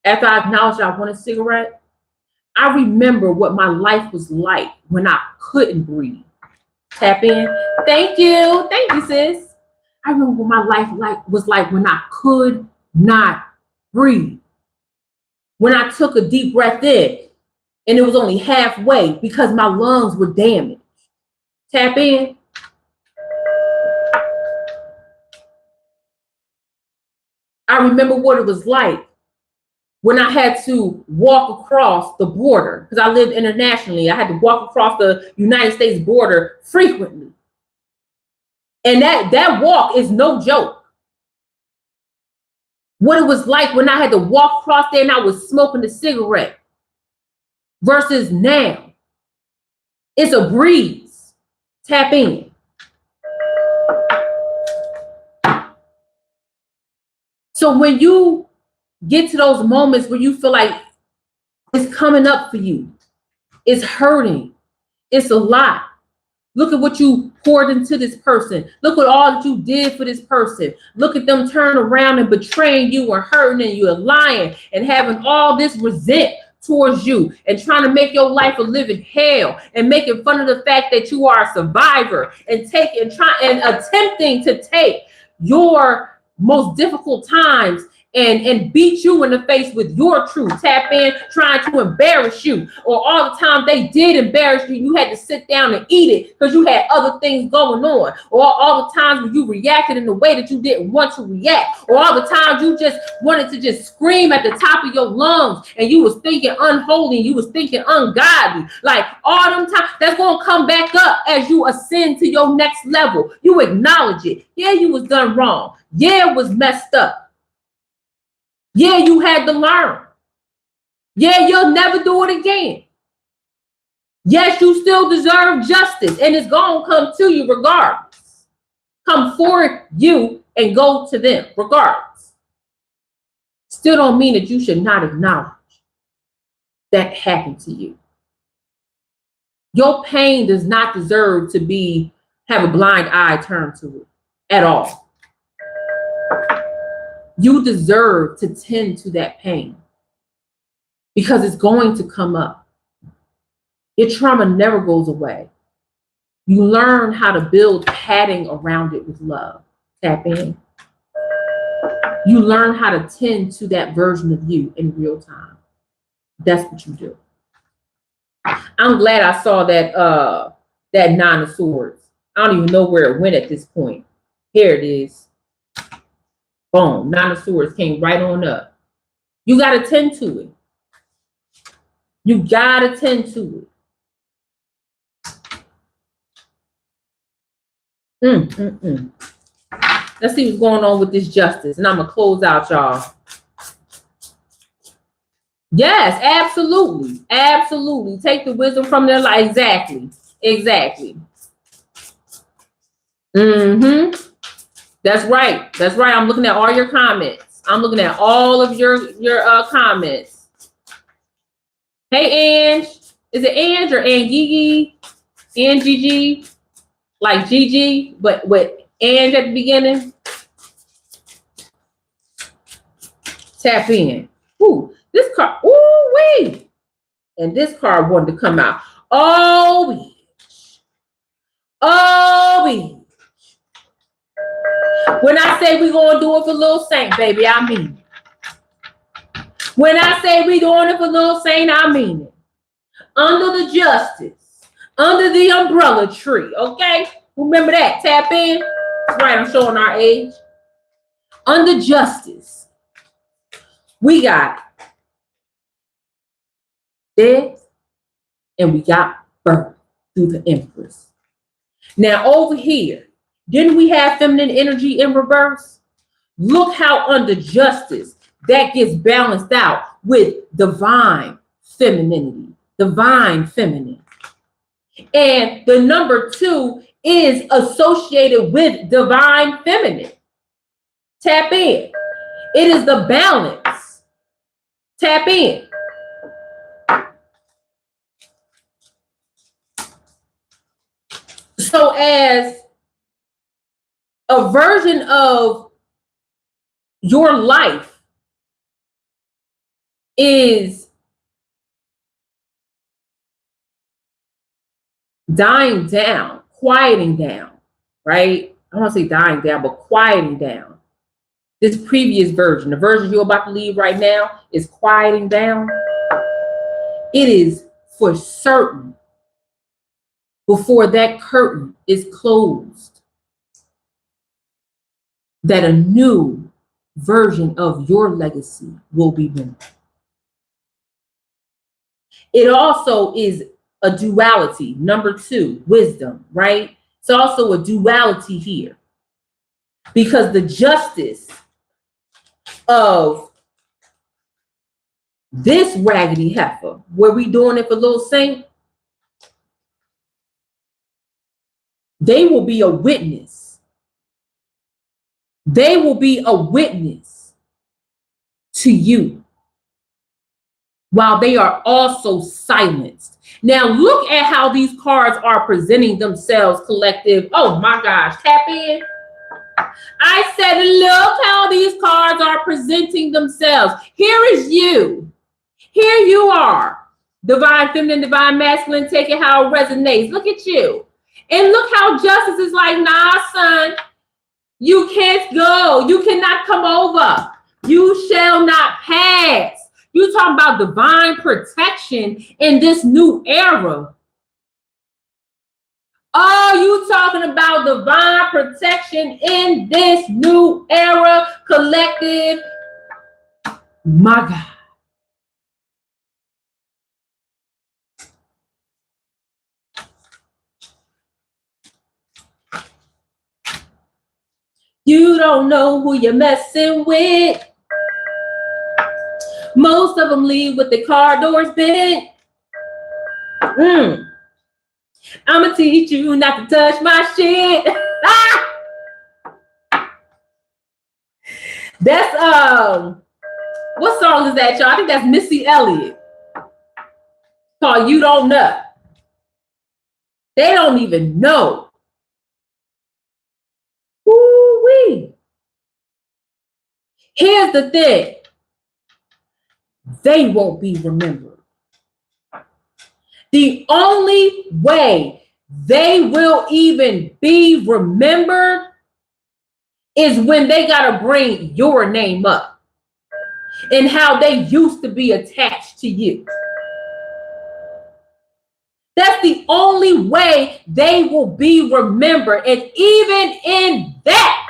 Speaker 1: after I acknowledge that I want a cigarette, I remember what my life was like when I couldn't breathe. Tap in. Thank you. Thank you, sis. I remember what my life was like when I could not breathe. When I took a deep breath in, and it was only halfway because my lungs were damaged. Tap in. I remember what it was like when I had to walk across the border, because I lived internationally. I had to walk across the United States border frequently. And that walk is no joke. What it was like when I had to walk across there and I was smoking a cigarette. Versus now, it's a breeze. Tap in. So when you get to those moments where you feel like it's coming up for you, it's hurting, it's a lot. Look at what you poured into this person. Look at all that you did for this person. Look at them turn around and betraying you and hurting and you're lying and having all this resent towards you and trying to make your life a living hell and making fun of the fact that you are a survivor and attempting to take your most difficult times and beat you in the face with your truth. Tap in, trying to embarrass you. Or all the time they did embarrass you, you had to sit down and eat it because you had other things going on. Or all the times when you reacted in a way that you didn't want to react. Or all the times you just wanted to just scream at the top of your lungs and you was thinking unholy, you was thinking ungodly. Like all them times, that's going to come back up as you ascend to your next level. You acknowledge it. Yeah, you was done wrong. Yeah, it was messed up. Yeah, you had to learn. Yeah, you'll never do it again. Yes, you still deserve justice, and it's going to come to you regardless. Come for you and go to them regardless. Still don't mean that you should not acknowledge that happened to you. Your pain does not deserve to have a blind eye turned to it at all. You deserve to tend to that pain because it's going to come up. Your trauma never goes away. You learn how to build padding around it with love. Tap in. You learn how to tend to that version of you in real time. That's what you do. I'm glad I saw that Nine of Swords. I don't even know where it went at this point. Here it is. Boom, Nine of Swords came right on up. You got to tend to it. You got to tend to it. Let's see what's going on with this justice. And I'm going to close out, y'all. Yes, absolutely. Absolutely. Take the wisdom from their life. Exactly. Exactly. That's right. That's right. I'm looking at all your comments. I'm looking at all of your comments. Hey, Ange. Is it Ange or Angigi? Angigi? Like Gigi, but with Ange at the beginning? Tap in. Ooh, this card. Ooh, wait. And this card wanted to come out. Oh, bitch. Oh, bitch. When I say we gonna do it for Lil Saint, baby, I mean it. When I say we doing it for Lil Saint, I mean it. Under the justice, under the umbrella tree, okay? Remember that, tap in. That's right, I'm showing our age. Under justice, we got death and we got birth through the Empress. Now over here, didn't we have feminine energy in reverse? Look how under justice that gets balanced out with divine femininity, divine feminine. And the number 2 is associated with divine feminine. Tap in. It is the balance. Tap in. So as a version of your life is dying down, quieting down, right? I don't want to say dying down, but quieting down. This previous version, the version you're about to leave right now, is quieting down. It is for certain before that curtain is closed that a new version of your legacy will be born. It also is a duality. Number 2, wisdom, right? It's also a duality here because the justice of this raggedy heifer, where we doing it for Lil Saint, they will be a witness. They will be a witness to you while they are also silenced. Now look at how these cards are presenting themselves, collective. Oh my gosh, tap in. I said, look how these cards are presenting themselves. Here is you. Here you are. Divine feminine, divine masculine, take it how it resonates. Look at you. And look how justice is like, nah, son, you can't go. You cannot come over. You shall not pass. You talking about divine protection in this new era. Oh, you talking about divine protection in this new era, collective. My God. You don't know who you're messing with. Most of them leave with the car doors bent. I'ma teach you not to touch my shit. That's what song is that, y'all? I think that's Missy Elliott. Called You Don't Know. They don't even know. Ooh-wee. Here's the thing. They won't be remembered. The only way they will even be remembered is when they got to bring your name up and how they used to be attached to you. That's the only way they will be remembered. And even in that,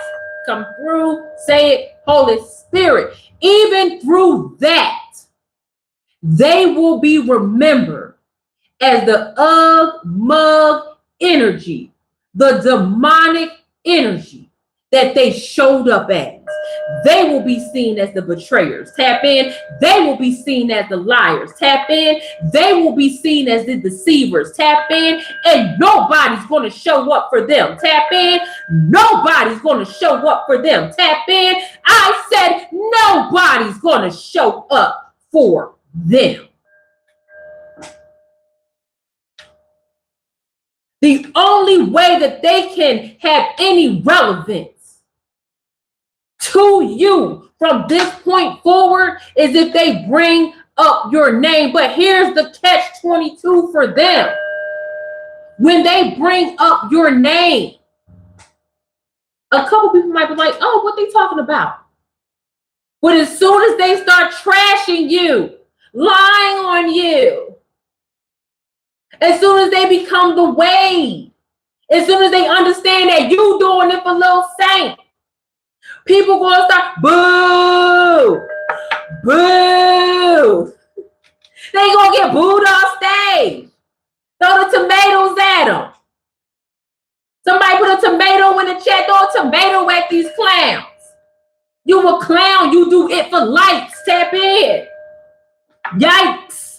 Speaker 1: come through, say it, Holy Spirit, even through that, they will be remembered as the mug energy, the demonic energy that they showed up as. They will be seen as the betrayers. Tap in. They will be seen as the liars. Tap in. They will be seen as the deceivers. Tap in. And nobody's going to show up for them. Tap in. Nobody's going to show up for them. Tap in. I said nobody's going to show up for them. The only way that they can have any relevance to you from this point forward is if they bring up your name. But here's the catch-22 for them. When they bring up your name, A couple people might be like, oh, what they talking about? But as soon as they start trashing you, lying on you, as soon as they become the way, as soon as they understand that you doing it for little Saint, people gonna start boo, boo. They gonna get booed off stage. Throw the tomatoes at them. Somebody put a tomato in the chat. Throw a tomato at these clowns. You a clown. You do it for likes. Tap in. Yikes.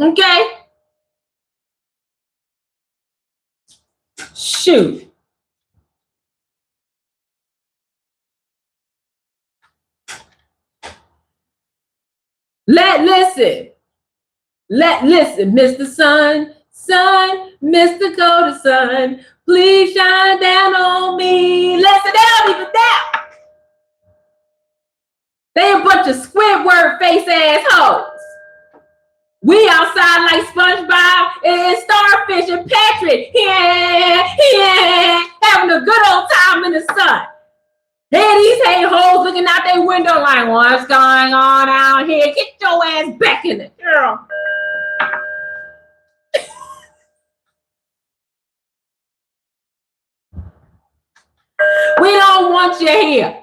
Speaker 1: Okay. Shoot. Listen, Mr. Sun, Mr. Golden Sun, please shine down on me. Listen, they don't even doubt. They a bunch of Squidward face assholes. We outside like SpongeBob and Starfish and Patrick. Yeah, having a good old time in the sun. Hey, these hoes looking out their window like, what's going on out here? Get your ass back in it, girl. We don't want you here.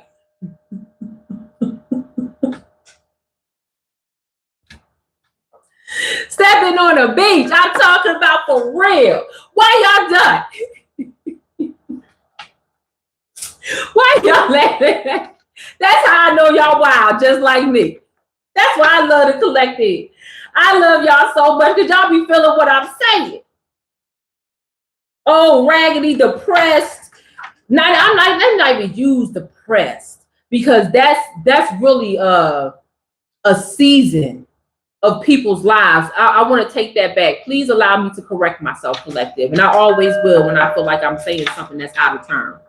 Speaker 1: Stepping on the beach. I'm talking about for real. Why y'all done? Why y'all laughing? That's how I know y'all wild, just like me. That's why I love the collective. I love y'all so much because y'all be feeling what I'm saying. Oh, raggedy, depressed. I'm not even use depressed because that's really a season of people's lives. I want to take that back. Please allow me to correct myself, collective, and I always will when I feel like I'm saying something that's out of turn.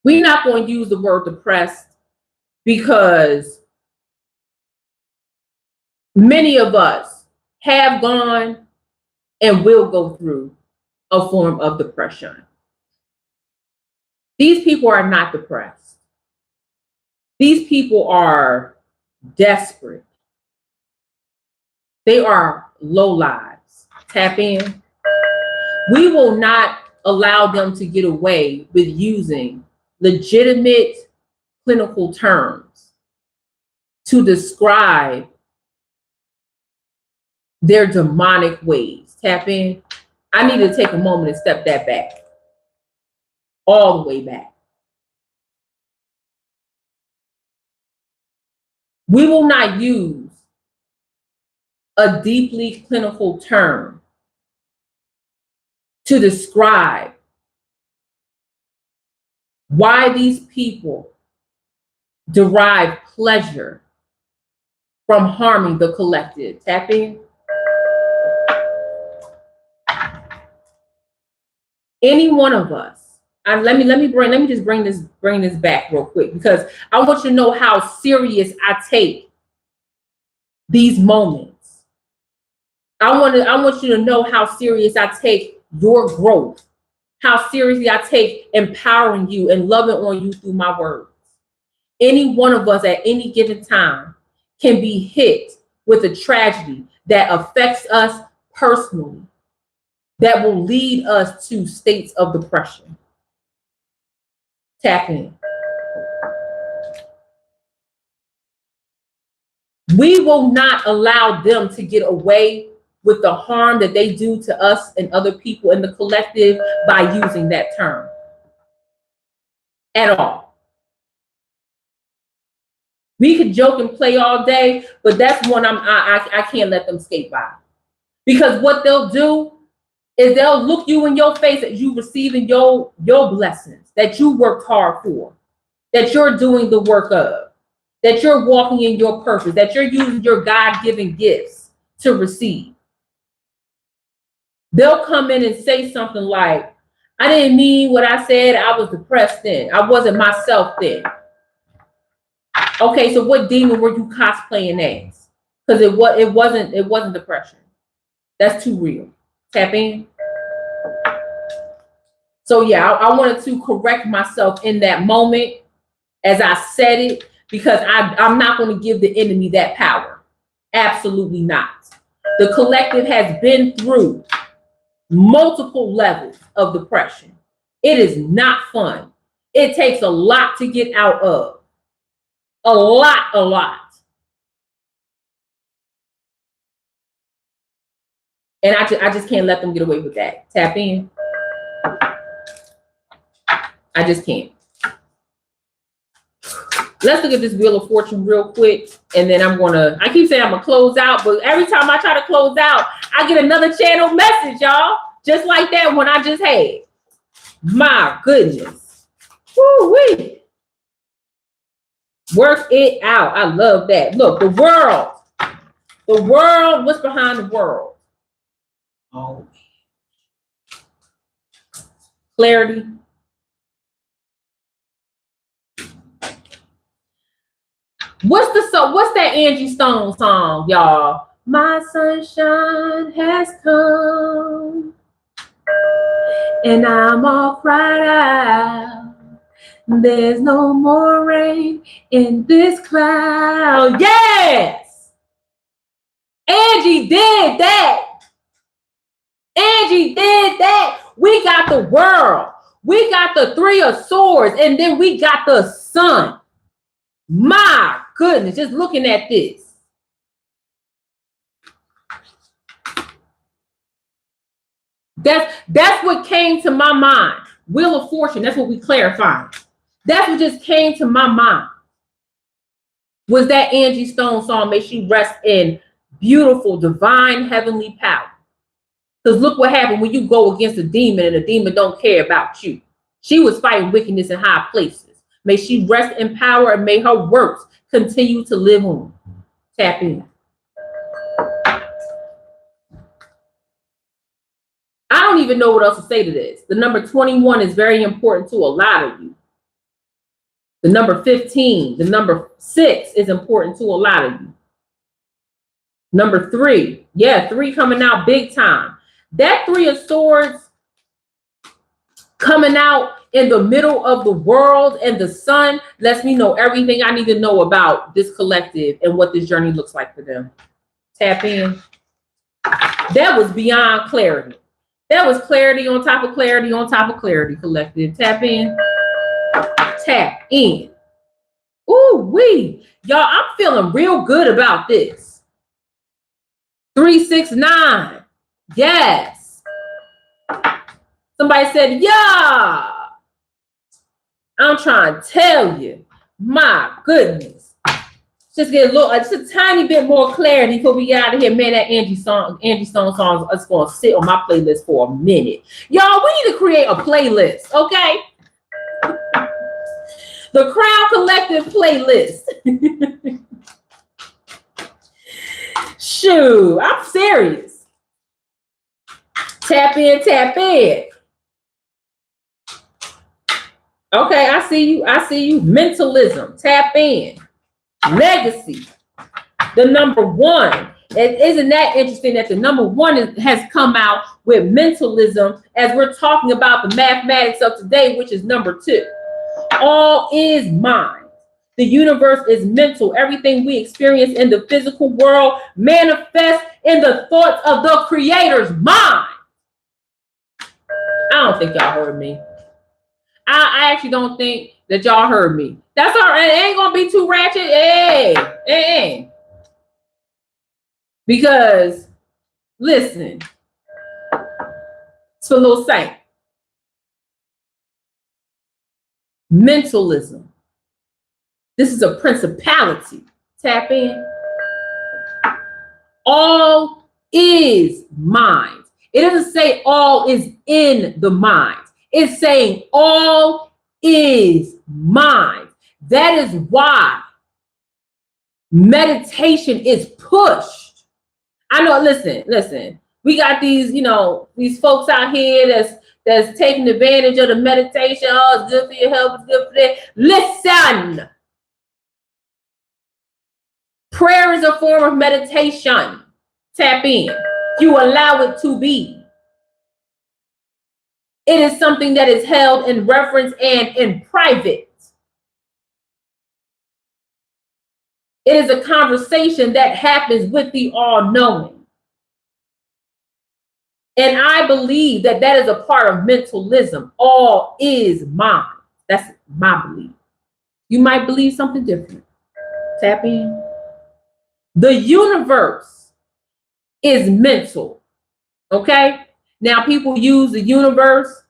Speaker 1: We're not going to use the word depressed because many of us have gone and will go through a form of depression. These people are not depressed. These people are desperate. They are low lives. Tap in. We will not allow them to get away with using legitimate clinical terms to describe their demonic ways. Tap in. I need to take a moment and step that back. All the way back. We will not use a deeply clinical term to describe why these people derive pleasure from harming the collective. Tap in. Any one of us. Let me just bring this back real quick because I want you to know how serious I take these moments. I want you to know how serious I take your growth, how seriously I take empowering you and loving on you through my words. Any one of us at any given time can be hit with a tragedy that affects us personally, that will lead us to states of depression. Tap in. We will not allow them to get away with the harm that they do to us and other people in the collective by using that term at all. We could joke and play all day, but that's one I can't let them skate by. Because what they'll do is they'll look you in your face as you receiving your blessings that you worked hard for, that you're doing the work of, that you're walking in your purpose, that you're using your God-given gifts to receive. They'll come in and say something like, I didn't mean what I said. I was depressed then. I wasn't myself then. Okay, so what demon were you cosplaying as? Because it wasn't depression. That's too real. Tap in. So yeah, I wanted to correct myself in that moment as I said it, because I'm not going to give the enemy that power. Absolutely not. The collective has been through multiple levels of depression. It is not fun. It takes a lot to get out of. A lot. And I just can't let them get away with that. Tap in. I just can't. Let's look at this Wheel of Fortune real quick. And then I keep saying I'm going to close out. But every time I try to close out, I get another channel message, y'all. Just like that one I just had. My goodness. Woo-wee. Work it out. I love that. Look, the world. The world. What's behind the world? Oh. Clarity. What's that Angie Stone song, y'all? My sunshine has come, and I'm all cried out. There's no more rain in this cloud. Yes! Angie did that. Angie did that. We got the world. We got the Three of Swords, and then we got the sun. My goodness, just looking at this. That's what came to my mind. Wheel of Fortune, that's what we clarified. That's what just came to my mind. Was that Angie Stone song, May She Rest in Beautiful, Divine, Heavenly Power. Because look what happened when you go against a demon and the demon don't care about you. She was fighting wickedness in high places. May she rest in power and may her works continue to live on. Tap in. I don't even know what else to say to this. The number 21 is very important to a lot of you. The number 15, the number 6 is important to a lot of you. Number 3, yeah, 3 coming out big time. That Three of Swords coming out in the middle of the world and the sun lets me know everything I need to know about this collective and what this journey looks like for them. Tap in. That was beyond clarity. That was clarity on top of clarity on top of clarity, collective. Tap in. Tap in. Ooh wee. Y'all, I'm feeling real good about this. 369. Yes. Somebody said, yeah. I'm trying to tell you. My goodness. Just get just a tiny bit more clarity before we get out of here. Man, that Angie Stone song is going to sit on my playlist for a minute. Y'all, we need to create a playlist, okay? The Crown Collective playlist. Shoot, I'm serious. Tap in, tap in. Okay, I see you. I see you. Mentalism. Tap in. Legacy. The number 1. And isn't that interesting that the number 1 has come out with mentalism as we're talking about the mathematics of today, which is number 2. All is mind. The universe is mental. Everything we experience in the physical world manifests in the thoughts of the creator's mind. I don't think y'all heard me. I actually don't think that y'all heard me. That's all right. It ain't gonna be too ratchet. Hey. Because listen, it's a little saint. Mentalism. This is a principality. Tap in. All is mind. It doesn't say all is in the mind. It's saying all is mind. That is why meditation is pushed. I know, listen. We got these, these folks out here that's taking advantage of the meditation. Oh, it's good for your health, it's good for that. Listen. Prayer is a form of meditation. Tap in. You allow it to be. It is something that is held in reverence and in private. It is a conversation that happens with the all-knowing. And I believe that that is a part of mentalism. All is mine. That's my belief. You might believe something different. Tap in. The universe is mental. Okay? Now, people use the universe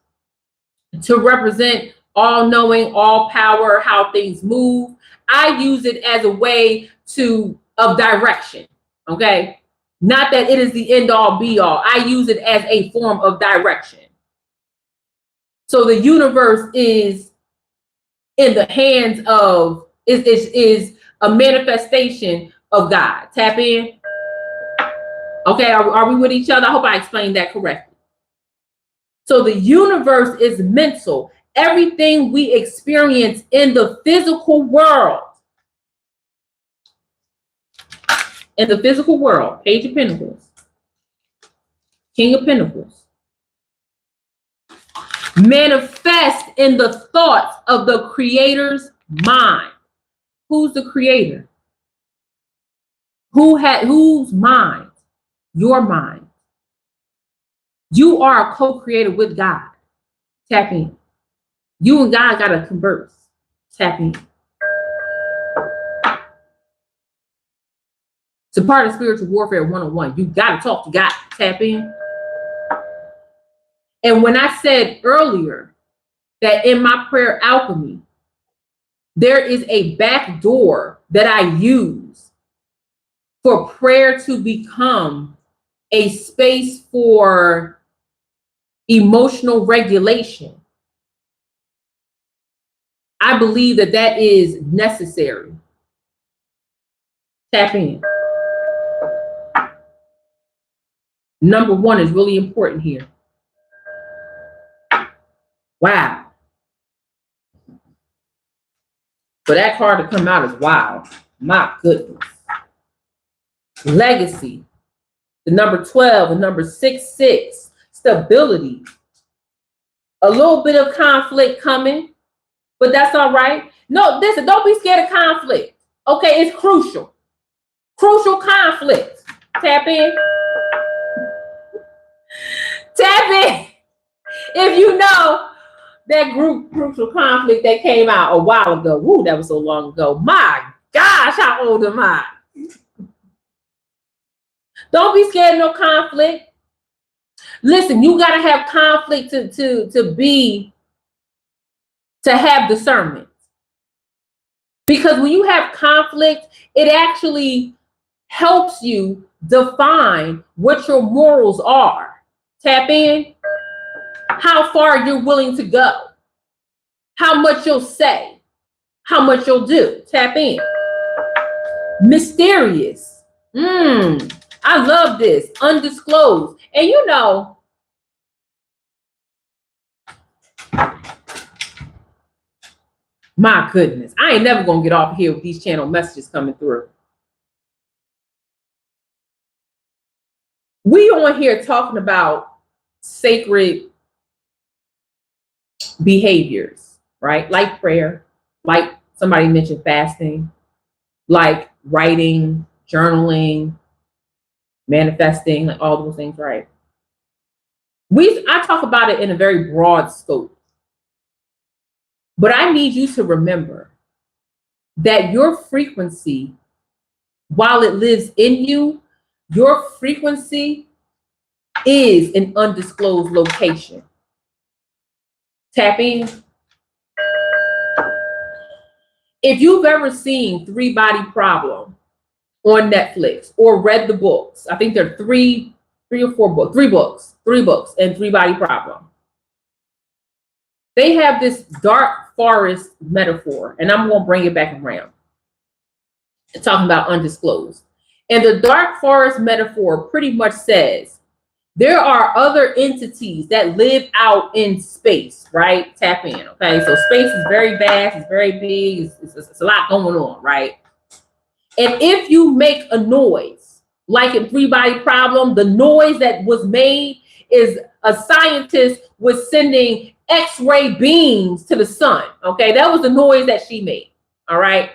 Speaker 1: to represent all knowing, all power, how things move. I use it as a way of direction. Okay? Not that it is the end all be all. I use it as a form of direction. So the universe is in the hands of, is a manifestation of God. Tap in. Okay, are we with each other? I hope I explained that correctly. So the universe is mental. Everything we experience in the physical world, Page of Pentacles, King of Pentacles, manifest in the thoughts of the creator's mind. Who's the creator? Whose mind? Your mind. You are a co-creator with God. Tap in. You and God got to converse. Tap in. It's a part of spiritual warfare 101. You got to talk to God. Tap in. And when I said earlier that in my prayer alchemy, there is a back door that I use for prayer to become a space for emotional regulation. I believe that that is necessary. Tap in. Number one is really important here. Wow. For that card to come out is wow. My goodness. Legacy. The number 12, the number 6, stability. A little bit of conflict coming, but that's all right. No, listen, don't be scared of conflict. Okay, it's crucial. Crucial conflict. Tap in. Tap in. If you know that group crucial conflict that came out a while ago. Woo, that was so long ago. My gosh, how old am I? Don't be scared of no conflict. Listen, you got to have conflict to have discernment. Because when you have conflict, it actually helps you define what your morals are. Tap in. How far you're willing to go. How much you'll say. How much you'll do. Tap in. Mysterious. I love this. Undisclosed. And you know, my goodness, I ain't never gonna get off here with these channel messages coming through. We on here talking about sacred behaviors, right? Like prayer, like somebody mentioned fasting, like writing, journaling, manifesting, like all those things, right? I talk about it in a very broad scope. But I need you to remember that your frequency, while it lives in you, your frequency is an undisclosed location. Tap in. If you've ever seen 3 Body Problem on Netflix or read the books, I think there are three or four books, 3 books and 3 Body Problem. They have this dark forest metaphor, and I'm going to bring it back around. It's talking about undisclosed. And the dark forest metaphor pretty much says there are other entities that live out in space, right? Tap in, okay? So space is very vast, it's very big, it's a lot going on, right? And if you make a noise, like in 3 Body Problem, the noise that was made is a scientist was sending X-ray beams to the sun. Okay, that was the noise that she made. All right.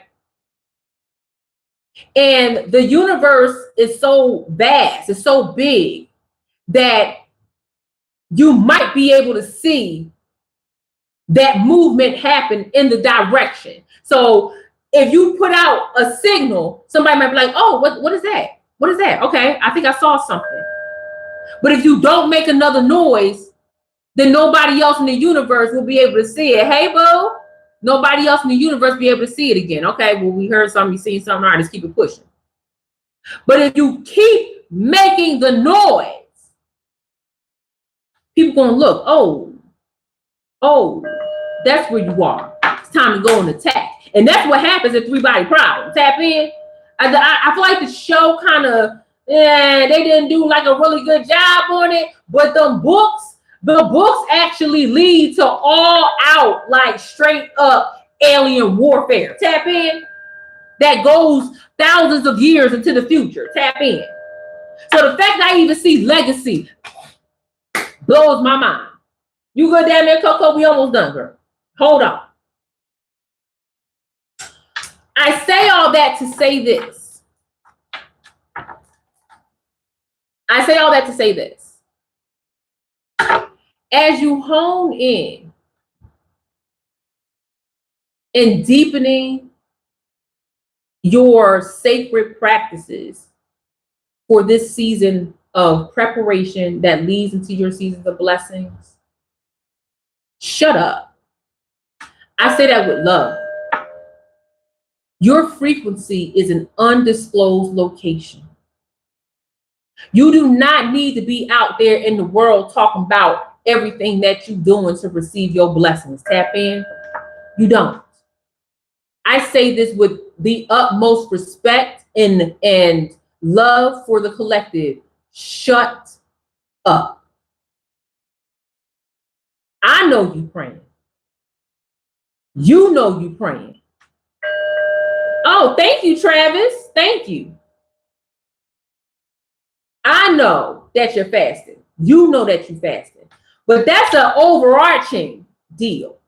Speaker 1: And the universe is so vast, it's so big that you might be able to see that movement happen in the direction. So if you put out a signal, somebody might be like, oh, what is that? What is that? Okay, I think I saw something. But if you don't make another noise, then nobody else in the universe will be able to see it. Hey, boo, nobody else in the universe will be able to see it again. Okay, well, we heard something, you seen something, all right, let's keep it pushing. But if you keep making the noise, people gonna look, oh, that's where you are. It's time to go and attack. And that's what happens at Three Body Problem. Tap in. I feel like the show kind of, they didn't do like a really good job on it, but the books actually lead to all out, like straight up alien warfare. Tap in. That goes thousands of years into the future. Tap in. So the fact that I even see legacy blows my mind. You good down there, Coco? We almost done, girl. Hold on. I say all that to say this. As you hone in and deepening your sacred practices for this season of preparation that leads into your seasons of blessings, shut up. I say that with love. Your frequency is an undisclosed location. You do not need to be out there in the world talking about everything that you're doing to receive your blessings. Tap in. You don't. I say this with the utmost respect and love for the collective. Shut up. I know you praying. You know you praying. Oh, thank you, Travis. Thank you. I know that you're fasting. You know that you're fasting. But that's an overarching deal.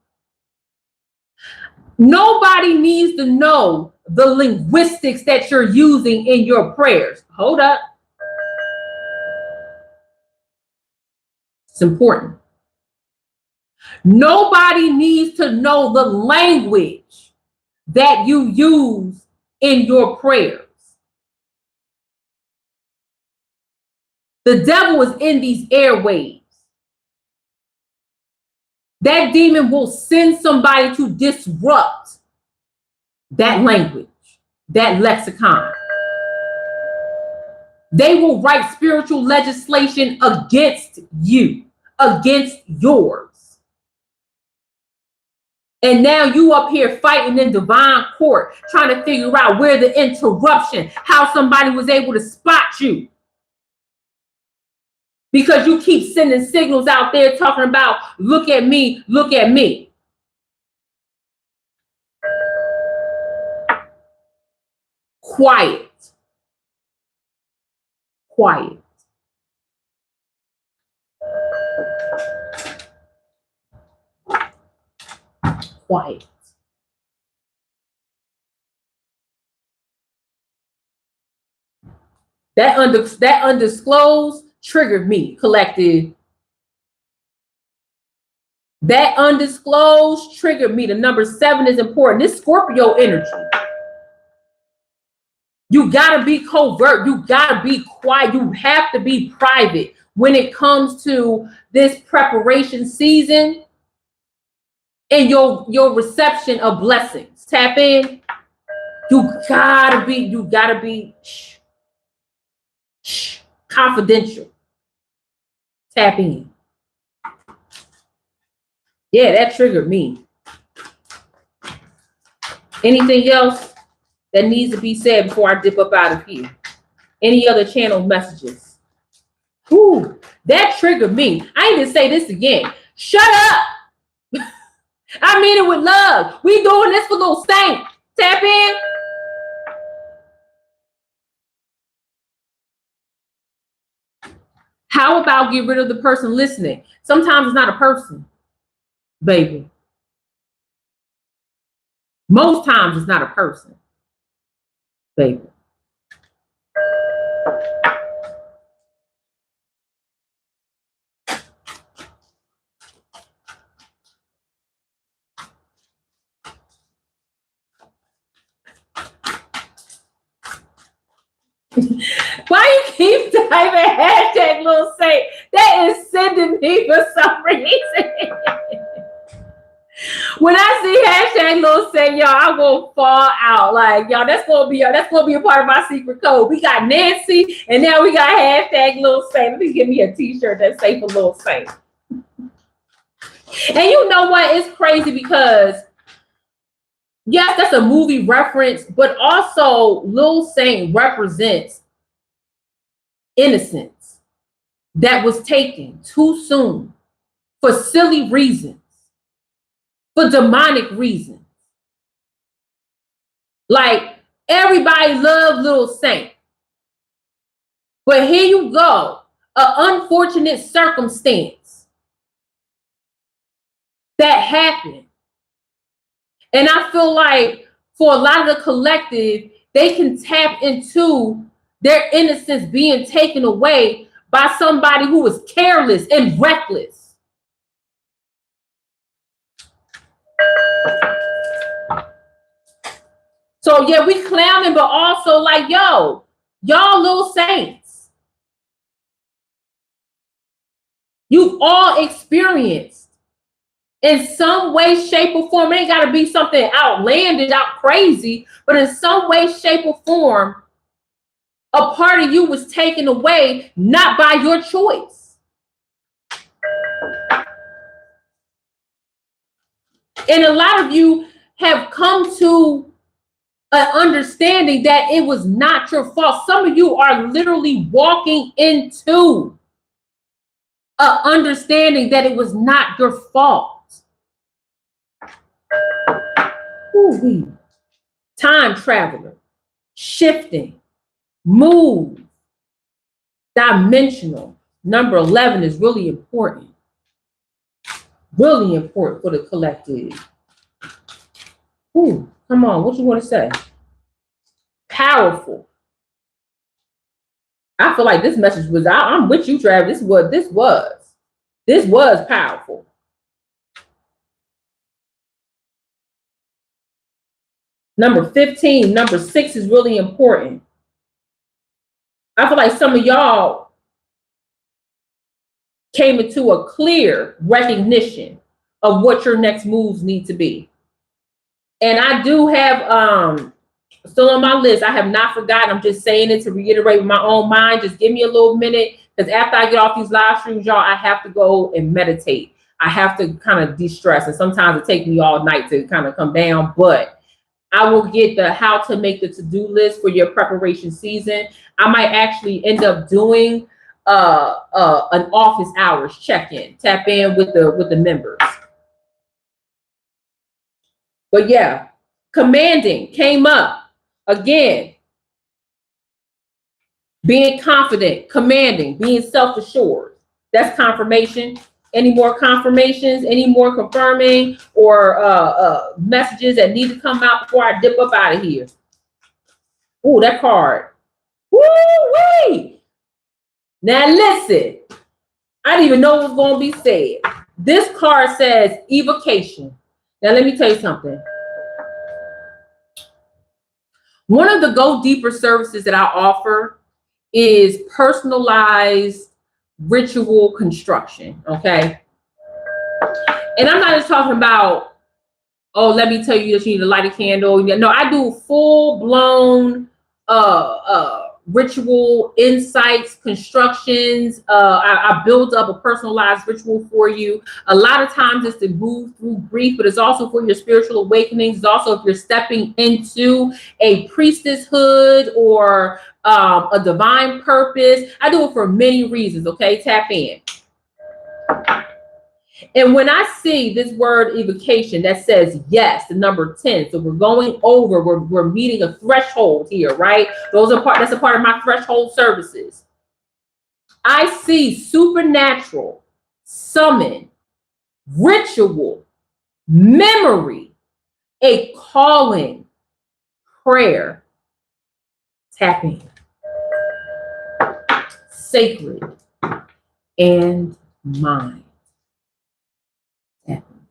Speaker 1: Nobody needs to know the linguistics that you're using in your prayers. Hold up. It's important. Nobody needs to know the language that you use in your prayers. The devil is in these airwaves. That demon will send somebody to disrupt that language, that lexicon. They will write spiritual legislation against you, against yours. And now you up here fighting in divine court, trying to figure out where the interruption, how somebody was able to spot you. Because you keep sending signals out there talking about, look at me, look at me. Quiet. Quiet. Quiet. That undisclosed triggered me, collective. That undisclosed triggered me. The number 7 is important. This Scorpio energy. You gotta be covert. You gotta be quiet. You have to be private when it comes to this preparation season and your reception of blessings. Tap in. You gotta be confidential. Tap in. Yeah, that triggered me. Anything else that needs to be said before I dip up out of here? Any other channel messages? Whew, that triggered me. I need to say this again. Shut up. I mean it with love. We doing this for those saints. Tap in. How about get rid of the person listening? Sometimes it's not a person, baby. Most times it's not a person, baby. Why you keep typing hashtag Lil Saint? That is sending me for some reason. When I see hashtag Lil Saint, y'all, I'm gonna fall out. Like, y'all, that's gonna be a part of my secret code. We got Nancy, and now we got hashtag Lil Saint. Let me give me a t-shirt that's safe for Lil Saint. And you know what? It's crazy because yes, that's a movie reference, but also Lil Saint represents innocence that was taken too soon for silly reasons, for demonic reasons. Like, everybody loved Lil Saint, but here you go, an unfortunate circumstance that happened. And I feel like for a lot of the collective, they can tap into their innocence being taken away by somebody who was careless and reckless. So yeah, we clowning, but also like, yo, y'all Lil Saints. You've all experienced in some way, shape, or form. It ain't got to be something outlandish, out crazy, but in some way, shape, or form, a part of you was taken away, not by your choice. And a lot of you have come to an understanding that it was not your fault. Some of you are literally walking into an understanding that it was not your fault. Ooh-wee. Time traveler, shifting, move, dimensional. Number 11 is really important. Really important for the collective. Ooh, come on, what you want to say? Powerful. I feel like this message was, I'm with you, Travis. This was powerful. Number 15, number 6 is really important. I feel like some of y'all came into a clear recognition of what your next moves need to be. And I do have still on my list. I have not forgotten. I'm just saying it to reiterate with my own mind. Just give me a little minute, because after I get off these live streams, y'all, I have to go and meditate. I have to kind of de-stress, and sometimes it takes me all night to kind of come down, but I will get the how to make the to-do list for your preparation season. I might actually end up doing an office hours check-in, tap in with the members. But yeah, commanding came up again. Being confident, commanding, being self-assured. That's confirmation. Any more confirmations? Any more confirming or messages that need to come out before I dip up out of here? Oh, that card. Woo-wee! Now listen, I didn't even know what was going to be said. This card says evocation. Now let me tell you something. One of the Go Deeper services that I offer is personalized ritual construction, okay? And I'm not just talking about, oh, let me tell you that you need to light a candle. No, I do full-blown ritual insights, constructions. I build up a personalized ritual for you. A lot of times it's to move through grief, but it's also for your spiritual awakenings. It's also if you're stepping into a priestesshood or a divine purpose. I do it for many reasons, okay? Tap in. And when I see this word evocation that says yes, the number 10, so we're going over, we're meeting a threshold here, right? That's a part of my threshold services. I see supernatural, summon, ritual, memory, a calling, prayer, tapping, sacred, and mind. Tapping.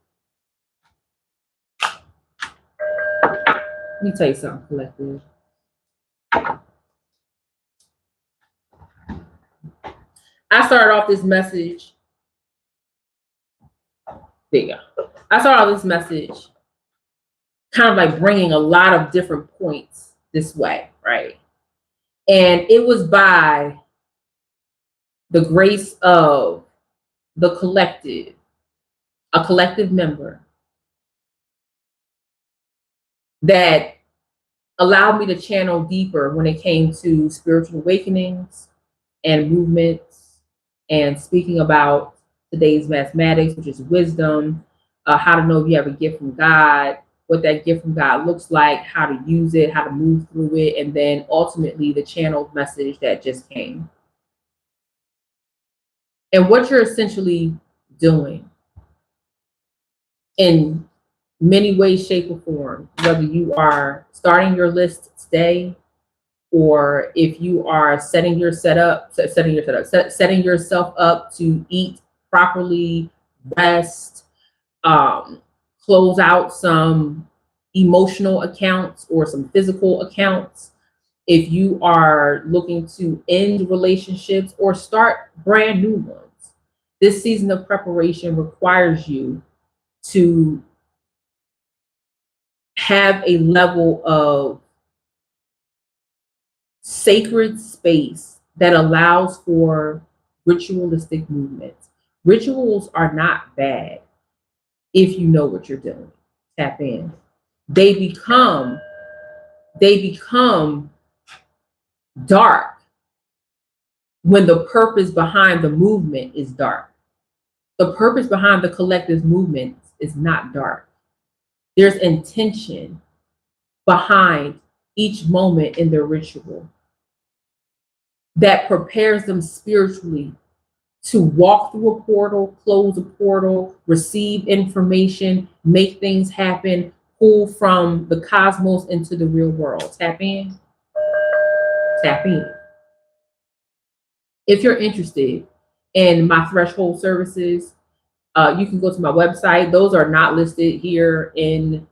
Speaker 1: Let me tell you something, collective. I started off this message. There you go. I started off this message kind of like bringing a lot of different points this way, right? And it was by the grace of the collective, a collective member that allowed me to channel deeper when it came to spiritual awakenings and movements and speaking about today's mathematics, which is wisdom, how to know if you have a gift from God, what that gift from God looks like, how to use it, how to move through it, and then ultimately the channeled message that just came. And what you're essentially doing in many ways, shape, or form, whether you are starting your list today, or if you are setting yourself up to eat properly, rest, close out some emotional accounts or some physical accounts. If you are looking to end relationships or start brand new ones, this season of preparation requires you to have a level of sacred space that allows for ritualistic movements. Rituals are not bad if you know what you're doing. Tap in. They become dark when the purpose behind the movement is dark. The purpose behind the collective movement is not dark. There's intention behind each moment in their ritual that prepares them spiritually to walk through a portal, close a portal, receive information, make things happen, pull from the cosmos into the real world. Tap in. Tap in. If you're interested in my threshold services, you can go to my website. Those are not listed here in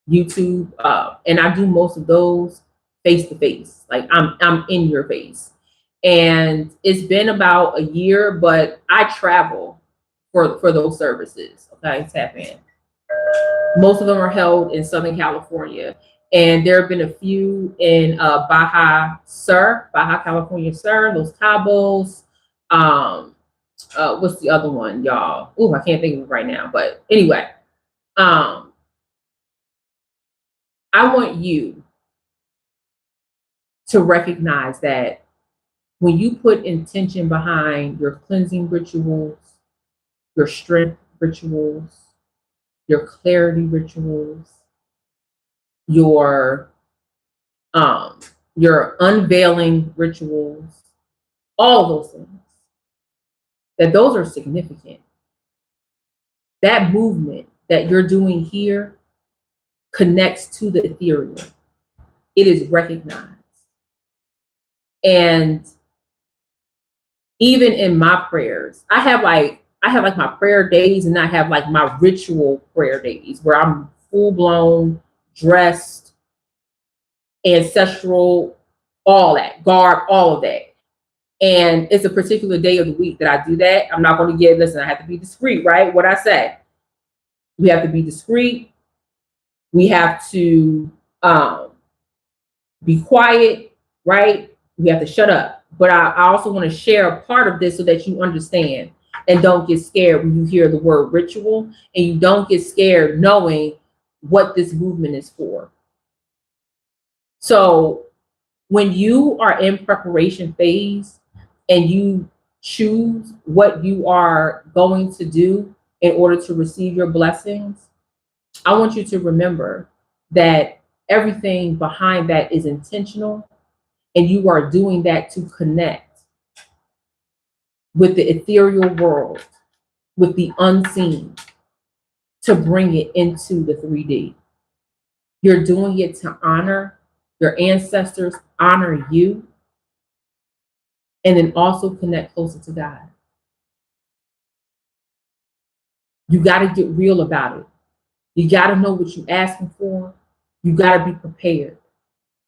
Speaker 1: YouTube, and I do most of those face to face. Like I'm in your face, and it's been about a year, but I travel for those services. Okay, tap in. Most of them are held in Southern California, and there have been a few in Baja California, Los Cabos. What's the other one, y'all? Oh, I can't think of it right now. But anyway, I want you to recognize that when you put intention behind your cleansing rituals, your strength rituals, your clarity rituals, your unveiling rituals, all of those things, that those are significant. That movement that you're doing here connects to the ethereal. It is recognized. And even in my prayers, I have like my prayer days, and I have like my ritual prayer days where I'm full blown, dressed, ancestral, all that, garb, all of that. And it's a particular day of the week that I do that. I'm not going to listen, I have to be discreet, right? What I say. We have to be discreet. We have to be quiet, right? We have to shut up. But I also want to share a part of this so that you understand and don't get scared when you hear the word ritual, and you don't get scared knowing what this movement is for. So when you are in preparation phase and you choose what you are going to do in order to receive your blessings, I want you to remember that everything behind that is intentional, and you are doing that to connect with the ethereal world, with the unseen, to bring it into the 3D. You're doing it to honor your ancestors, honor you, and then also connect closer to God. You got to get real about it. You got to know what you're asking for. You got to be prepared.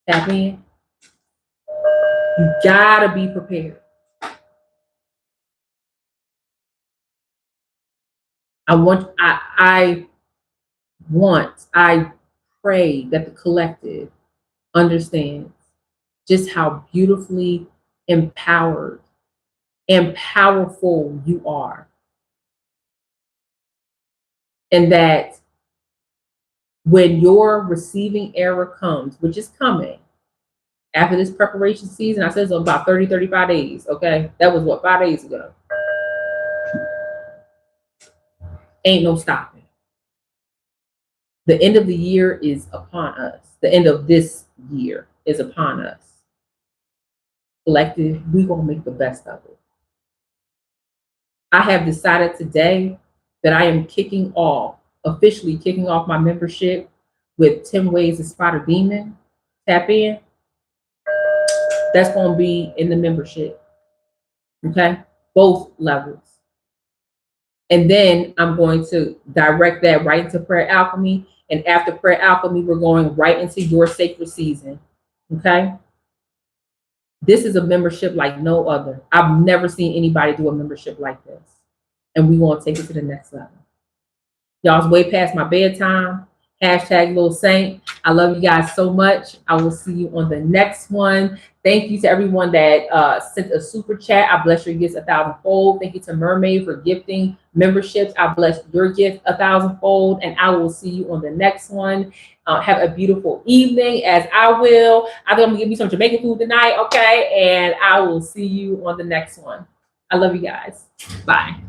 Speaker 1: Tap in. You got to be prepared. I pray that the collective understands just how beautifully empowered and powerful you are. And that when your receiving era comes, which is coming after this preparation season, I said it's about 30, 35 days, okay? That was what, 5 days ago. Ain't no stopping. The end of the year is upon us. The end of this year is upon us. Collective, we're going to make the best of it. I have decided today that I am officially kicking off my membership with 10 Ways to Spot a Demon. Tap in. That's going to be in the membership. Okay? Both levels. And then I'm going to direct that right into Prayer Alchemy. And after Prayer Alchemy, we're going right into your sacred season. Okay? This is a membership like no other. I've never seen anybody do a membership like this. And we want to take it to the next level. Y'all, it's way past my bedtime. Hashtag Little Saint. I love you guys so much. I will see you on the next one. Thank you to everyone that sent a super chat. I bless your gifts 1,000-fold. Thank you to Mermaid for gifting memberships. I bless your gift 1,000-fold. And I will see you on the next one. Have a beautiful evening, as I will. I think I'm going to give you some Jamaican food tonight, okay? And I will see you on the next one. I love you guys. Bye.